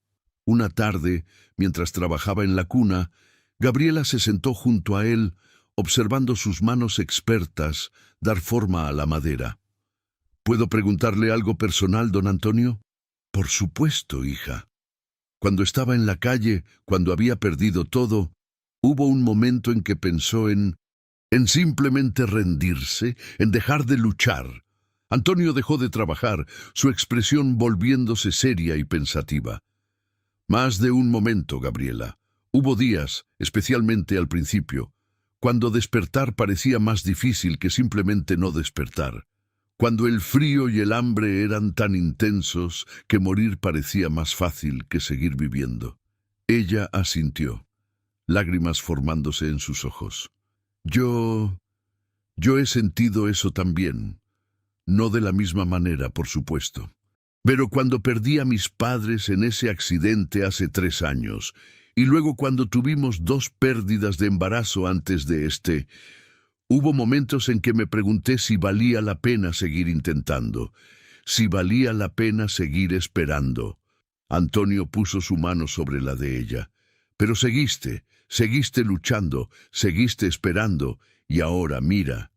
Una tarde, mientras trabajaba en la cuna, Gabriela se sentó junto a él, observando sus manos expertas dar forma a la madera. «¿Puedo preguntarle algo personal, don Antonio?» «Por supuesto, hija». Cuando estaba en la calle, cuando había perdido todo, hubo un momento en que pensó en simplemente rendirse, en dejar de luchar. Antonio dejó de trabajar, su expresión volviéndose seria y pensativa. «Más de un momento, Gabriela. Hubo días, especialmente al principio, cuando despertar parecía más difícil que simplemente no despertar. Cuando el frío y el hambre eran tan intensos que morir parecía más fácil que seguir viviendo». Ella asintió, lágrimas formándose en sus ojos. Yo he sentido eso también. No de la misma manera, por supuesto. Pero cuando perdí a mis padres en ese accidente hace 3 años, y luego cuando tuvimos 2 pérdidas de embarazo antes de este, hubo momentos en que me pregunté si valía la pena seguir intentando, si valía la pena seguir esperando. Antonio puso su mano sobre la de ella. «Pero seguiste luchando, seguiste esperando, y ahora mira».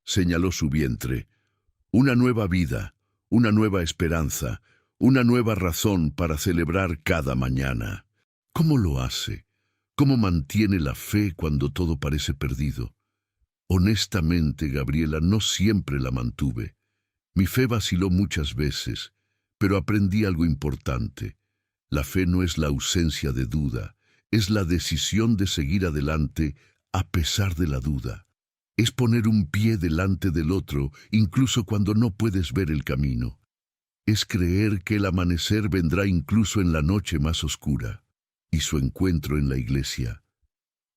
Señaló su vientre. «Una nueva vida, una nueva esperanza, una nueva razón para celebrar cada mañana». ¿Cómo lo hace? ¿Cómo mantiene la fe cuando todo parece perdido? Honestamente, Gabriela, no siempre la mantuve. Mi fe vaciló muchas veces, pero aprendí algo importante. La fe no es la ausencia de duda, es la decisión de seguir adelante a pesar de la duda. Es poner un pie delante del otro, incluso cuando no puedes ver el camino. Es creer que el amanecer vendrá incluso en la noche más oscura, y su encuentro en la iglesia.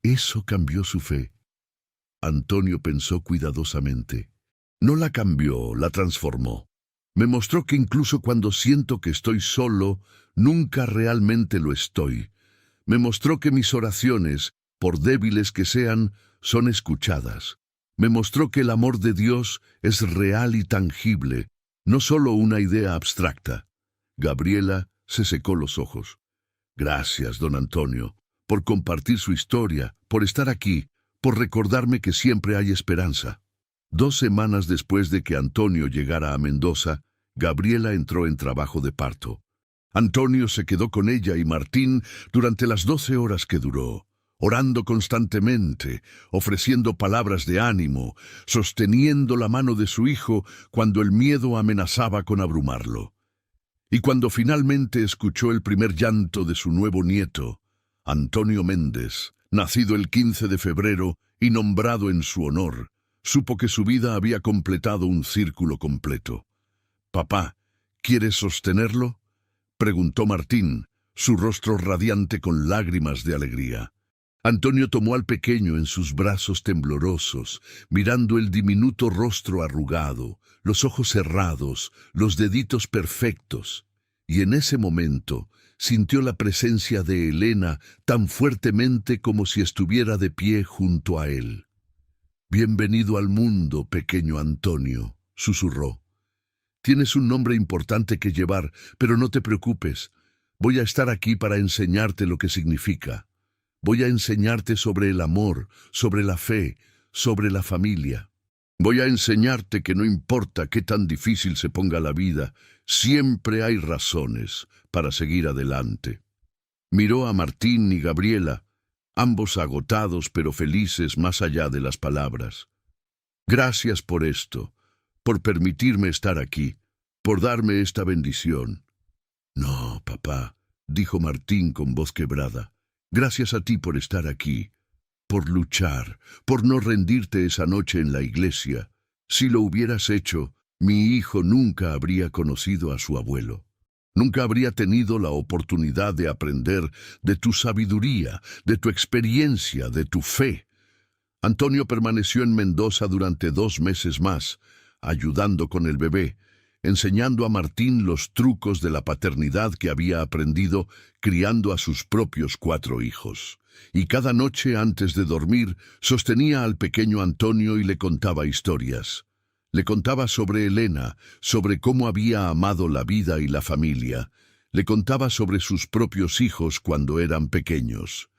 Eso cambió su fe. Antonio pensó cuidadosamente. No la cambió, la transformó. Me mostró que incluso cuando siento que estoy solo, nunca realmente lo estoy. Me mostró que mis oraciones, por débiles que sean, son escuchadas. Me mostró que el amor de Dios es real y tangible, no solo una idea abstracta. Gabriela se secó los ojos. «Gracias, don Antonio, por compartir su historia, por estar aquí, por recordarme que siempre hay esperanza». 2 semanas después de que Antonio llegara a Mendoza, Gabriela entró en trabajo de parto. Antonio se quedó con ella y Martín durante las 12 horas que duró, orando constantemente, ofreciendo palabras de ánimo, sosteniendo la mano de su hijo cuando el miedo amenazaba con abrumarlo. Y cuando finalmente escuchó el primer llanto de su nuevo nieto, Antonio Méndez, Nacido el 15 de febrero y nombrado en su honor, supo que su vida había completado un círculo completo. «Papá, ¿quieres sostenerlo?», preguntó Martín, su rostro radiante con lágrimas de alegría. Antonio tomó al pequeño en sus brazos temblorosos, mirando el diminuto rostro arrugado, los ojos cerrados, los deditos perfectos, y en ese momento sintió la presencia de Elena tan fuertemente como si estuviera de pie junto a él. «Bienvenido al mundo, pequeño Antonio», susurró. «Tienes un nombre importante que llevar, pero no te preocupes. Voy a estar aquí para enseñarte lo que significa. Voy a enseñarte sobre el amor, sobre la fe, sobre la familia. Voy a enseñarte que no importa qué tan difícil se ponga la vida, siempre hay razones para seguir adelante». Miró a Martín y Gabriela, ambos agotados pero felices más allá de las palabras. «Gracias por esto, por permitirme estar aquí, por darme esta bendición». «No, papá», dijo Martín con voz quebrada. «Gracias a ti por estar aquí, por luchar, por no rendirte esa noche en la iglesia. Si lo hubieras hecho, mi hijo nunca habría conocido a su abuelo. Nunca habría tenido la oportunidad de aprender de tu sabiduría, de tu experiencia, de tu fe». Antonio permaneció en Mendoza durante 2 meses más, ayudando con el bebé, enseñando a Martín los trucos de la paternidad que había aprendido criando a sus propios 4 hijos. Y cada noche antes de dormir sostenía al pequeño Antonio y le contaba historias. Le contaba sobre Elena, sobre cómo había amado la vida y la familia. Le contaba sobre sus propios hijos cuando eran pequeños.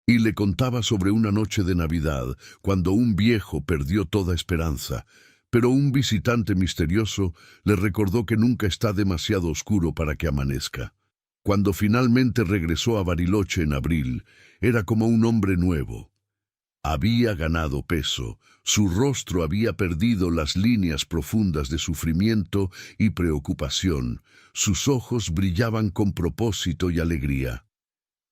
Y le contaba sobre una noche de Navidad, cuando un viejo perdió toda esperanza, pero un visitante misterioso le recordó que nunca está demasiado oscuro para que amanezca. Cuando finalmente regresó a Bariloche en abril, era como un hombre nuevo. Había ganado peso, su rostro había perdido las líneas profundas de sufrimiento y preocupación, sus ojos brillaban con propósito y alegría.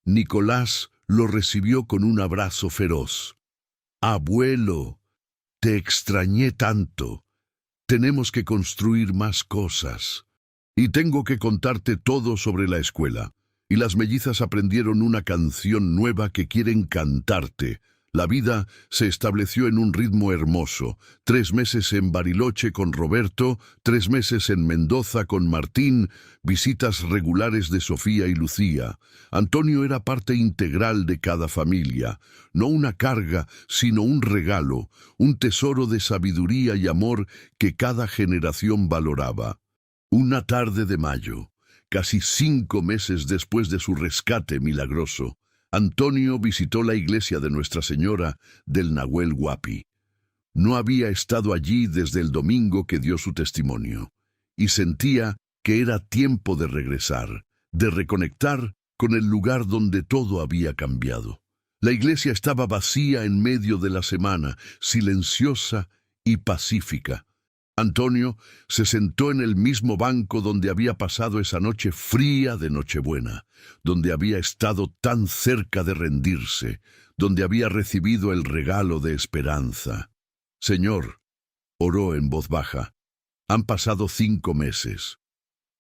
Nicolás lo recibió con un abrazo feroz. «Abuelo, te extrañé tanto. Tenemos que construir más cosas. Y tengo que contarte todo sobre la escuela». Y las mellizas aprendieron una canción nueva que quieren cantarte. La vida se estableció en un ritmo hermoso. 3 meses en Bariloche con Roberto, 3 meses en Mendoza con Martín, visitas regulares de Sofía y Lucía. Antonio era parte integral de cada familia, no una carga, sino un regalo, un tesoro de sabiduría y amor que cada generación valoraba. Una tarde de mayo, casi 5 meses después de su rescate milagroso, Antonio visitó la iglesia de Nuestra Señora del Nahuel Huapi. No había estado allí desde el domingo que dio su testimonio, y sentía que era tiempo de regresar, de reconectar con el lugar donde todo había cambiado. La iglesia estaba vacía en medio de la semana, silenciosa y pacífica. Antonio se sentó en el mismo banco donde había pasado esa noche fría de Nochebuena, donde había estado tan cerca de rendirse, donde había recibido el regalo de esperanza. «Señor», oró en voz baja, «han pasado 5 meses.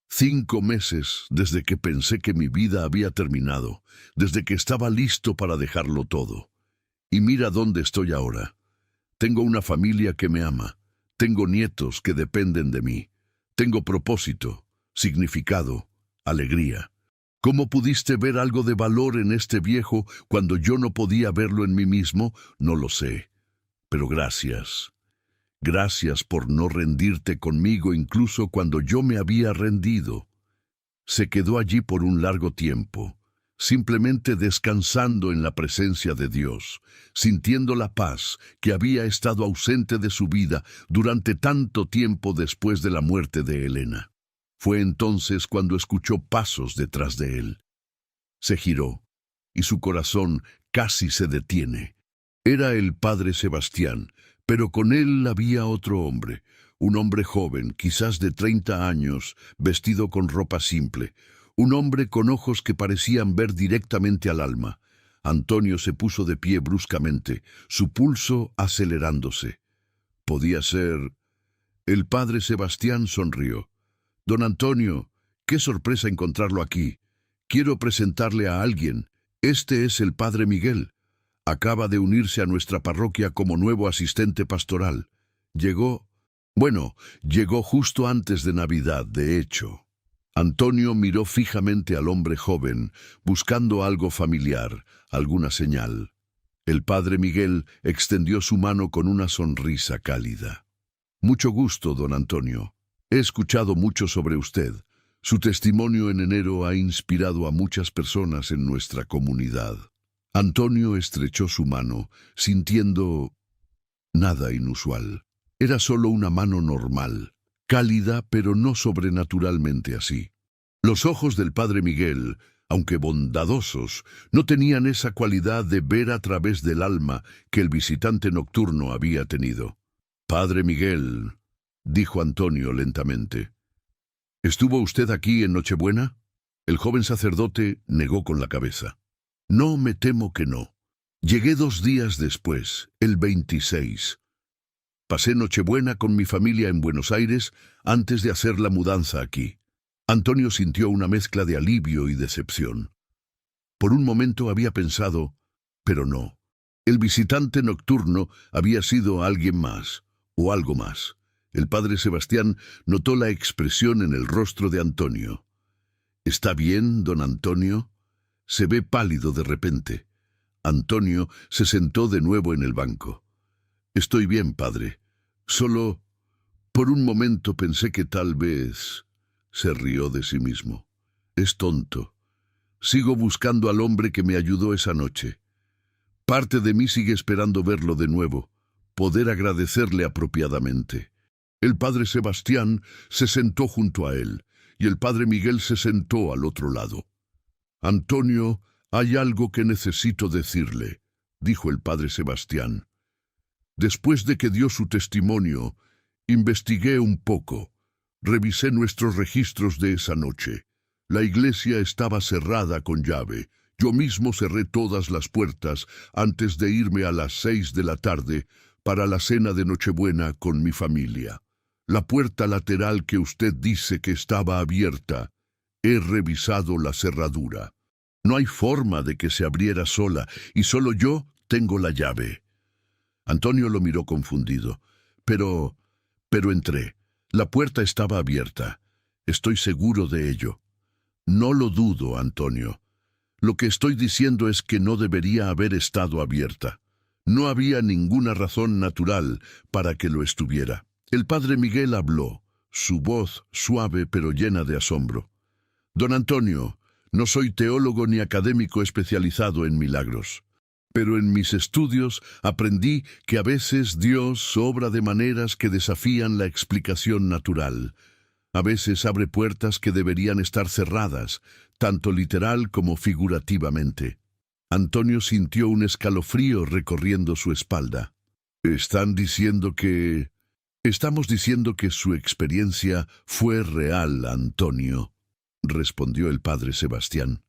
5 meses desde que pensé que mi vida había terminado, desde que estaba listo para dejarlo todo. Y mira dónde estoy ahora. Tengo una familia que me ama. Tengo nietos que dependen de mí. Tengo propósito, significado, alegría. ¿Cómo pudiste ver algo de valor en este viejo cuando yo no podía verlo en mí mismo? No lo sé. Pero gracias. Gracias por no rendirte conmigo incluso cuando yo me había rendido». Se quedó allí por un largo tiempo, simplemente descansando en la presencia de Dios, sintiendo la paz que había estado ausente de su vida durante tanto tiempo después de la muerte de Elena. Fue entonces cuando escuchó pasos detrás de él. Se giró, y su corazón casi se detiene. Era el padre Sebastián, pero con él había otro hombre, un hombre joven, quizás de 30 años, vestido con ropa simple, un hombre con ojos que parecían ver directamente al alma. Antonio se puso de pie bruscamente, su pulso acelerándose. Podía ser... El padre Sebastián sonrió. «Don Antonio, qué sorpresa encontrarlo aquí. Quiero presentarle a alguien. Este es el padre Miguel. Acaba de unirse a nuestra parroquia como nuevo asistente pastoral. Llegó justo antes de Navidad, de hecho». Antonio miró fijamente al hombre joven, buscando algo familiar, alguna señal. El padre Miguel extendió su mano con una sonrisa cálida. «Mucho gusto, don Antonio. He escuchado mucho sobre usted. Su testimonio en enero ha inspirado a muchas personas en nuestra comunidad». Antonio estrechó su mano, sintiendo nada inusual. Era solo una mano normal, cálida pero no sobrenaturalmente así. Los ojos del padre Miguel, aunque bondadosos, no tenían esa cualidad de ver a través del alma que el visitante nocturno había tenido. «Padre Miguel», dijo Antonio lentamente, «¿estuvo usted aquí en Nochebuena?» El joven sacerdote negó con la cabeza. «No, me temo que no. Llegué 2 días después, el 26. Pasé Nochebuena con mi familia en Buenos Aires antes de hacer la mudanza aquí». Antonio sintió una mezcla de alivio y decepción. Por un momento había pensado, pero no. El visitante nocturno había sido alguien más, o algo más. El padre Sebastián notó la expresión en el rostro de Antonio. «¿Está bien, don Antonio?» Se ve pálido de repente. Antonio se sentó de nuevo en el banco. «Estoy bien, padre. Solo, por un momento pensé que tal vez...» Se rió de sí mismo. «Es tonto. Sigo buscando al hombre que me ayudó esa noche. Parte de mí sigue esperando verlo de nuevo, poder agradecerle apropiadamente». El padre Sebastián se sentó junto a él, y el padre Miguel se sentó al otro lado. «Antonio, hay algo que necesito decirle», dijo el padre Sebastián. «Después de que dio su testimonio, investigué un poco. Revisé nuestros registros de esa noche. La iglesia estaba cerrada con llave. Yo mismo cerré todas las puertas antes de irme a las 6 de la tarde para la cena de Nochebuena con mi familia. La puerta lateral que usted dice que estaba abierta, he revisado la cerradura. No hay forma de que se abriera sola, y solo yo tengo la llave». Antonio lo miró confundido. Pero entré. La puerta estaba abierta. Estoy seguro de ello». «No lo dudo, Antonio. Lo que estoy diciendo es que no debería haber estado abierta. No había ninguna razón natural para que lo estuviera». El padre Miguel habló, su voz suave pero llena de asombro. «Don Antonio, no soy teólogo ni académico especializado en milagros. Pero en mis estudios aprendí que a veces Dios obra de maneras que desafían la explicación natural. A veces abre puertas que deberían estar cerradas, tanto literal como figurativamente». Antonio sintió un escalofrío recorriendo su espalda. «Estamos diciendo que su experiencia fue real, Antonio», respondió el padre Sebastián.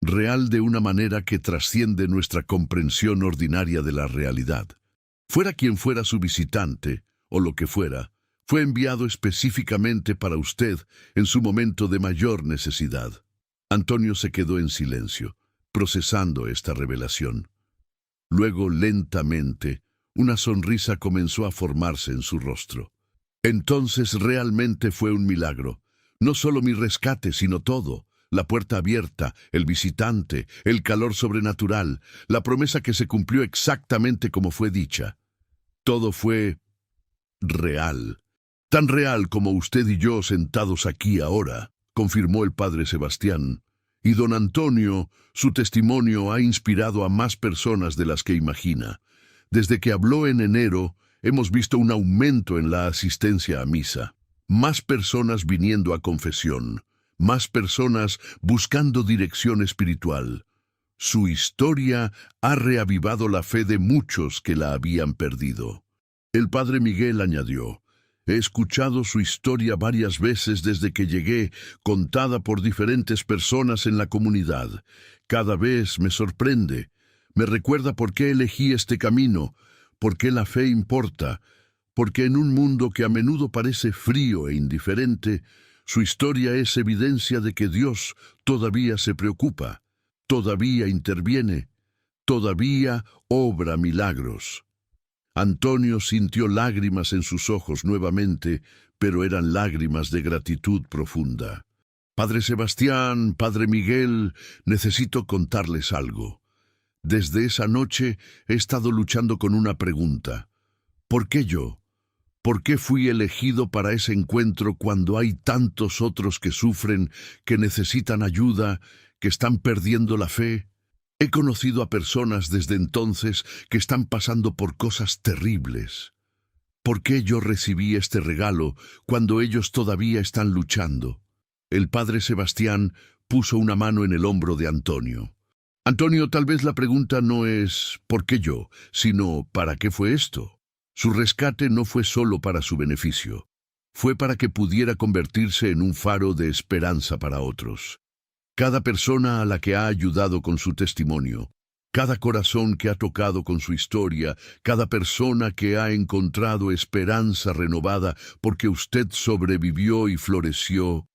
«Real de una manera que trasciende nuestra comprensión ordinaria de la realidad. Fuera quien fuera su visitante, o lo que fuera, fue enviado específicamente para usted en su momento de mayor necesidad». Antonio se quedó en silencio, procesando esta revelación. Luego, lentamente, una sonrisa comenzó a formarse en su rostro. «Entonces realmente fue un milagro. No solo mi rescate, sino todo. La puerta abierta, el visitante, el calor sobrenatural, la promesa que se cumplió exactamente como fue dicha. Todo fue real. Tan real como usted y yo sentados aquí ahora», confirmó el padre Sebastián. «Y don Antonio, su testimonio ha inspirado a más personas de las que imagina. Desde que habló en enero, hemos visto un aumento en la asistencia a misa. Más personas viniendo a confesión, más personas buscando dirección espiritual. Su historia ha reavivado la fe de muchos que la habían perdido». El padre Miguel añadió: «He escuchado su historia varias veces desde que llegué, contada por diferentes personas en la comunidad. Cada vez me sorprende. Me recuerda por qué elegí este camino, por qué la fe importa, porque en un mundo que a menudo parece frío e indiferente, su historia es evidencia de que Dios todavía se preocupa, todavía interviene, todavía obra milagros. Antonio sintió lágrimas en sus ojos nuevamente, pero eran lágrimas de gratitud profunda. Padre Sebastián, Padre Miguel, necesito contarles algo. Desde esa noche he estado luchando con una pregunta. ¿Por qué yo? ¿Por qué fui elegido para ese encuentro cuando hay tantos otros que sufren, que necesitan ayuda, que están perdiendo la fe? He conocido a personas desde entonces que están pasando por cosas terribles. ¿Por qué yo recibí este regalo cuando ellos todavía están luchando? El padre Sebastián puso una mano en el hombro de Antonio. Antonio, tal vez la pregunta no es ¿por qué yo?, sino ¿para qué fue esto? Su rescate no fue solo para su beneficio. Fue para que pudiera convertirse en un faro de esperanza para otros. Cada persona a la que ha ayudado con su testimonio, cada corazón que ha tocado con su historia, cada persona que ha encontrado esperanza renovada porque usted sobrevivió y floreció,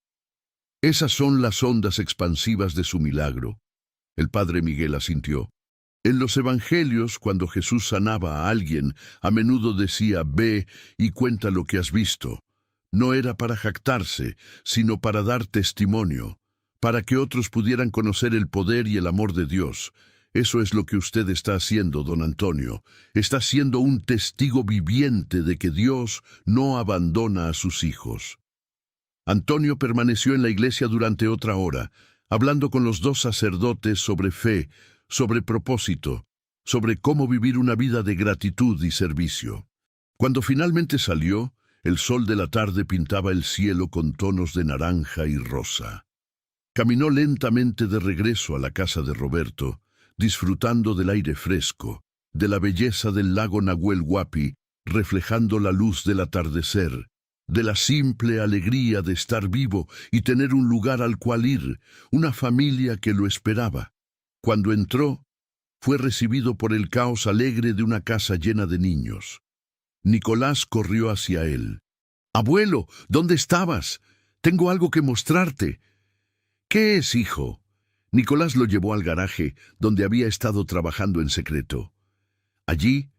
esas son las ondas expansivas de su milagro. El padre Miguel asintió. En los evangelios, cuando Jesús sanaba a alguien, a menudo decía, ve y cuenta lo que has visto. No era para jactarse, sino para dar testimonio, para que otros pudieran conocer el poder y el amor de Dios. Eso es lo que usted está haciendo, don Antonio. Está siendo un testigo viviente de que Dios no abandona a sus hijos. Antonio permaneció en la iglesia durante otra hora, hablando con los dos sacerdotes sobre fe, sobre propósito, sobre cómo vivir una vida de gratitud y servicio. Cuando finalmente salió, el sol de la tarde pintaba el cielo con tonos de naranja y rosa. Caminó lentamente de regreso a la casa de Roberto, disfrutando del aire fresco, de la belleza del lago Nahuel Huapi, reflejando la luz del atardecer, de la simple alegría de estar vivo y tener un lugar al cual ir, una familia que lo esperaba. Cuando entró, fue recibido por el caos alegre de una casa llena de niños. Nicolás corrió hacia él. «Abuelo, ¿dónde estabas? Tengo algo que mostrarte». «¿Qué es, hijo?» Nicolás lo llevó al garaje, donde había estado trabajando en secreto. Allí,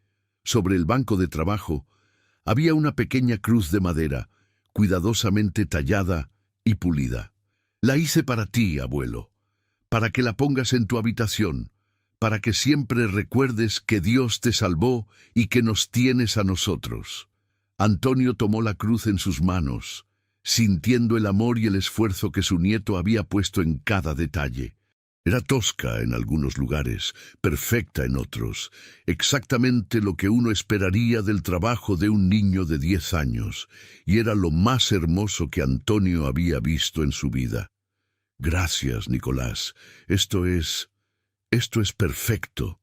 sobre el banco de trabajo, había una pequeña cruz de madera, cuidadosamente tallada y pulida. «La hice para ti, abuelo, para que la pongas en tu habitación, para que siempre recuerdes que Dios te salvó y que nos tienes a nosotros». Antonio tomó la cruz en sus manos, sintiendo el amor y el esfuerzo que su nieto había puesto en cada detalle. Era tosca en algunos lugares, perfecta en otros, exactamente lo que uno esperaría del trabajo de un niño de 10 años, y era lo más hermoso que Antonio había visto en su vida. «Gracias, Nicolás. Esto es perfecto.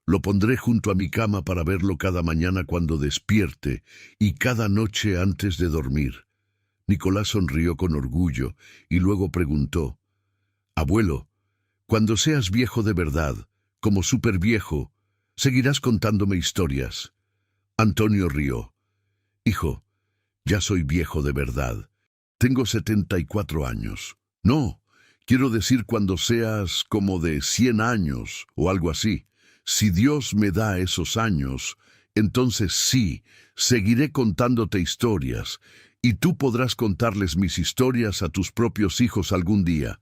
Lo pondré junto a mi cama para verlo cada mañana cuando despierte y cada noche antes de dormir». Nicolás sonrió con orgullo y luego preguntó, «Abuelo, cuando seas viejo de verdad, como súper viejo, ¿seguirás contándome historias?» Antonio rió. «Hijo, ya soy viejo de verdad. Tengo 74 años. No, quiero decir cuando seas como de 100 años o algo así. Si Dios me da esos años, entonces sí, seguiré contándote historias, y tú podrás contarles mis historias a tus propios hijos algún día.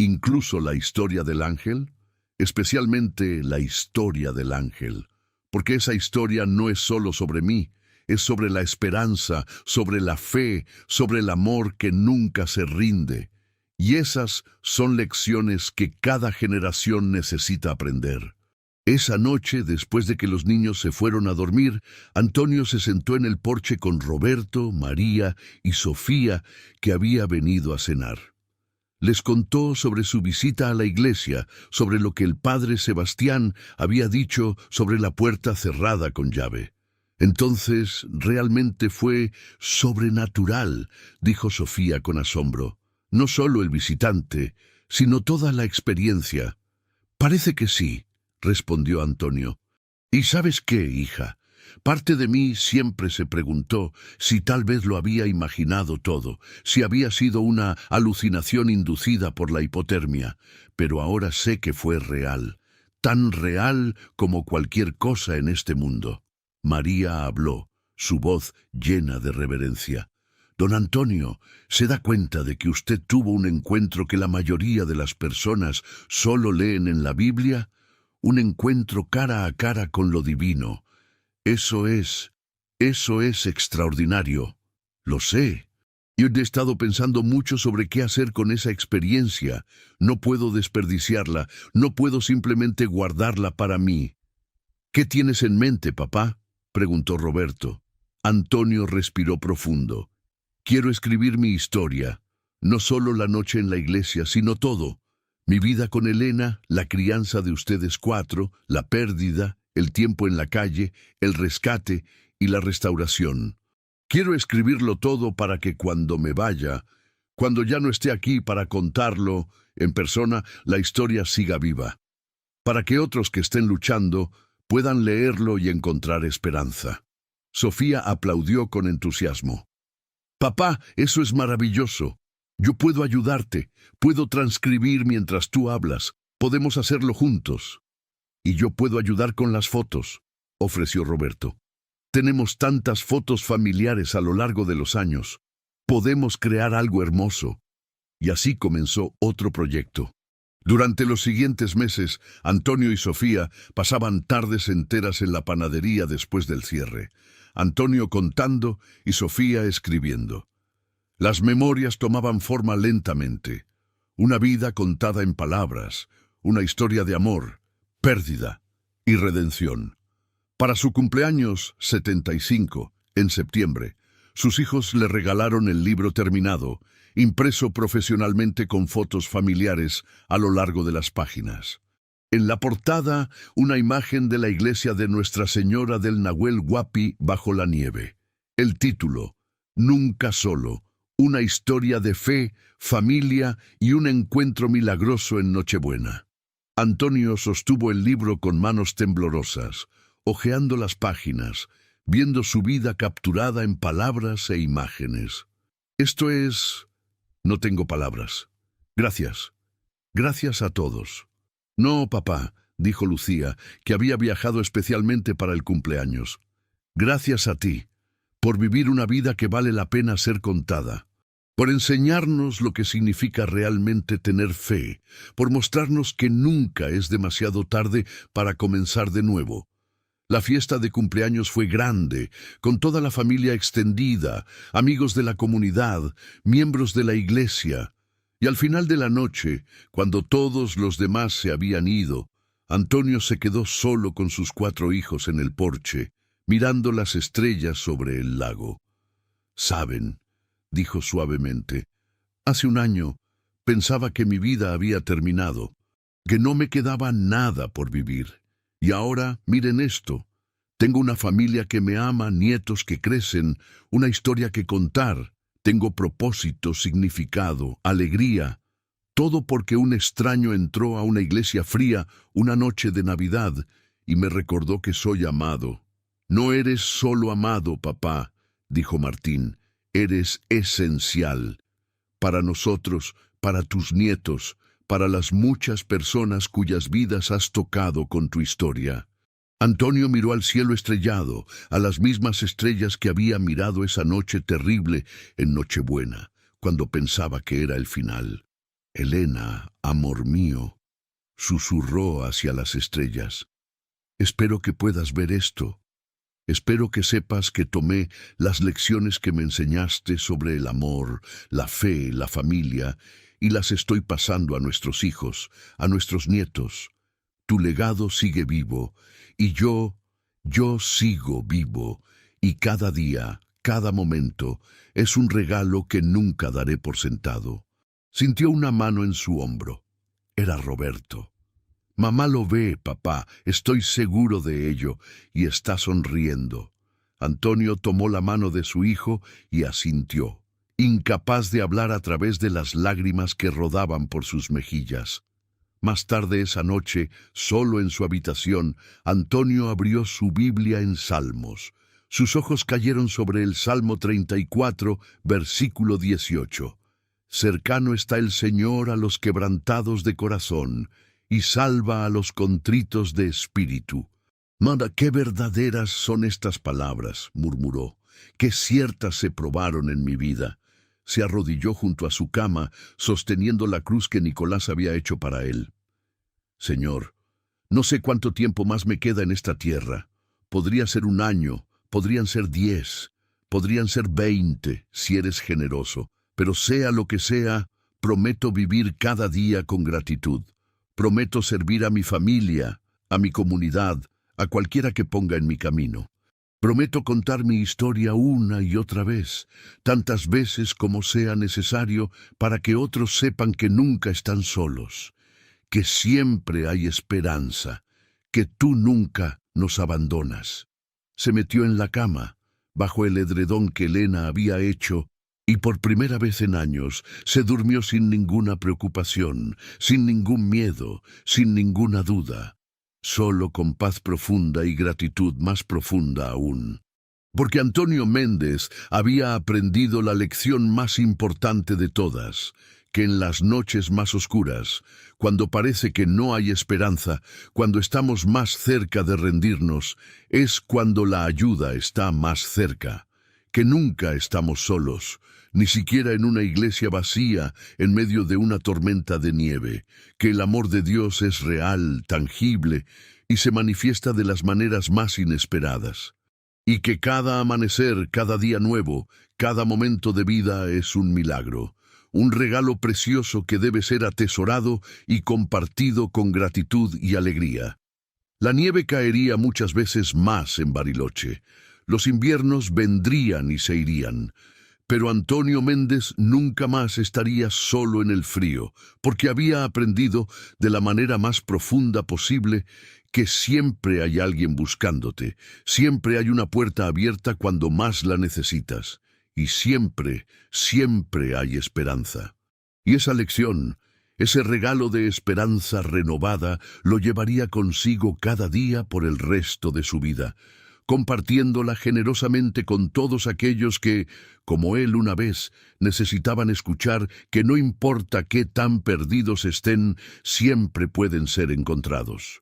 Incluso la historia del ángel, especialmente la historia del ángel, porque esa historia no es solo sobre mí, es sobre la esperanza, sobre la fe, sobre el amor que nunca se rinde. Y esas son lecciones que cada generación necesita aprender». Esa noche, después de que los niños se fueron a dormir, Antonio se sentó en el porche con Roberto, María y Sofía, que había venido a cenar. Les contó sobre su visita a la iglesia, sobre lo que el padre Sebastián había dicho sobre la puerta cerrada con llave. «Entonces, realmente fue sobrenatural», dijo Sofía con asombro. «No solo el visitante, sino toda la experiencia». «Parece que sí», respondió Antonio. ¿Y sabes qué, hija? Parte de mí siempre se preguntó si tal vez lo había imaginado todo, si había sido una alucinación inducida por la hipotermia, pero ahora sé que fue real, tan real como cualquier cosa en este mundo. María habló, su voz llena de reverencia. Don Antonio, ¿se da cuenta de que usted tuvo un encuentro que la mayoría de las personas solo leen en la Biblia? Un encuentro cara a cara con lo divino. Eso es extraordinario. Lo sé. Yo he estado pensando mucho sobre qué hacer con esa experiencia. No puedo desperdiciarla, no puedo simplemente guardarla para mí. ¿Qué tienes en mente, papá?, preguntó Roberto. Antonio respiró profundo. Quiero escribir mi historia, no solo la noche en la iglesia, sino todo. Mi vida con Elena, la crianza de ustedes 4, la pérdida, el tiempo en la calle, el rescate y la restauración. Quiero escribirlo todo para que cuando me vaya, cuando ya no esté aquí para contarlo en persona, la historia siga viva. Para que otros que estén luchando puedan leerlo y encontrar esperanza. Sofía aplaudió con entusiasmo. Papá, eso es maravilloso. Yo puedo ayudarte, puedo transcribir mientras tú hablas, podemos hacerlo juntos. Y yo puedo ayudar con las fotos, ofreció Roberto. Tenemos tantas fotos familiares a lo largo de los años. Podemos crear algo hermoso. Y así comenzó otro proyecto. Durante los siguientes meses, Antonio y Sofía pasaban tardes enteras en la panadería después del cierre. Antonio contando y Sofía escribiendo. Las memorias tomaban forma lentamente. Una vida contada en palabras, una historia de amor, pérdida y redención. Para su cumpleaños 75, en septiembre, sus hijos le regalaron el libro terminado, impreso profesionalmente con fotos familiares a lo largo de las páginas. En la portada, una imagen de la iglesia de Nuestra Señora del Nahuel Huapi bajo la nieve. El título, Nunca solo, una historia de fe, familia y un encuentro milagroso en Nochebuena. Antonio sostuvo el libro con manos temblorosas, hojeando las páginas, viendo su vida capturada en palabras e imágenes. Esto es... No tengo palabras. Gracias. Gracias a todos. No, papá, dijo Lucía, que había viajado especialmente para el cumpleaños. Gracias a ti, por vivir una vida que vale la pena ser contada, por enseñarnos lo que significa realmente tener fe, por mostrarnos que nunca es demasiado tarde para comenzar de nuevo. La fiesta de cumpleaños fue grande, con toda la familia extendida, amigos de la comunidad, miembros de la iglesia. Y al final de la noche, cuando todos los demás se habían ido, Antonio se quedó solo con sus 4 hijos en el porche, mirando las estrellas sobre el lago. «Saben», dijo suavemente, «hace un año pensaba que mi vida había terminado, que no me quedaba nada por vivir. Y ahora, miren esto, tengo una familia que me ama, nietos que crecen, una historia que contar, tengo propósito, significado, alegría, todo porque un extraño entró a una iglesia fría una noche de Navidad y me recordó que soy amado». «No eres solo amado, papá», dijo Martín, «eres esencial. Para nosotros, para tus nietos, para las muchas personas cuyas vidas has tocado con tu historia». Antonio miró al cielo estrellado, a las mismas estrellas que había mirado esa noche terrible en Nochebuena, cuando pensaba que era el final. «Elena, amor mío», susurró hacia las estrellas, «espero que puedas ver esto. Espero que sepas que tomé las lecciones que me enseñaste sobre el amor, la fe, la familia, y las estoy pasando a nuestros hijos, a nuestros nietos. Tu legado sigue vivo, y yo sigo vivo, y cada día, cada momento, es un regalo que nunca daré por sentado». Sintió una mano en su hombro. Era Roberto. «Mamá lo ve, papá, estoy seguro de ello», y está sonriendo. Antonio tomó la mano de su hijo y asintió, incapaz de hablar a través de las lágrimas que rodaban por sus mejillas. Más tarde esa noche, solo en su habitación, Antonio abrió su Biblia en Salmos. Sus ojos cayeron sobre el Salmo 34, versículo 18. Cercano está el Señor a los quebrantados de corazón, y salva a los contritos de espíritu. Manda, qué verdaderas son estas palabras, murmuró, qué ciertas se probaron en mi vida. Se arrodilló junto a su cama, sosteniendo la cruz que Nicolás había hecho para él. Señor, no sé cuánto tiempo más me queda en esta tierra. Podría ser 1 año, podrían ser 10, podrían ser 20, si eres generoso. Pero sea lo que sea, prometo vivir cada día con gratitud. Prometo servir a mi familia, a mi comunidad, a cualquiera que ponga en mi camino. Prometo contar mi historia una y otra vez, tantas veces como sea necesario para que otros sepan que nunca están solos, que siempre hay esperanza, que tú nunca nos abandonas. Se metió en la cama, bajo el edredón que Elena había hecho, y por primera vez en años se durmió sin ninguna preocupación, sin ningún miedo, sin ninguna duda. Solo con paz profunda y gratitud más profunda aún. Porque Antonio Méndez había aprendido la lección más importante de todas, que en las noches más oscuras, cuando parece que no hay esperanza, cuando estamos más cerca de rendirnos, es cuando la ayuda está más cerca, que nunca estamos solos, ni siquiera en una iglesia vacía en medio de una tormenta de nieve, que el amor de Dios es real, tangible, y se manifiesta de las maneras más inesperadas. Y que cada amanecer, cada día nuevo, cada momento de vida es un milagro, un regalo precioso que debe ser atesorado y compartido con gratitud y alegría. La nieve caería muchas veces más en Bariloche. Los inviernos vendrían y se irían. Pero Antonio Méndez nunca más estaría solo en el frío, porque había aprendido de la manera más profunda posible que siempre hay alguien buscándote, siempre hay una puerta abierta cuando más la necesitas, y siempre, siempre hay esperanza. Y esa lección, ese regalo de esperanza renovada, lo llevaría consigo cada día por el resto de su vida, compartiéndola generosamente con todos aquellos que, como él una vez, necesitaban escuchar que no importa qué tan perdidos estén, siempre pueden ser encontrados.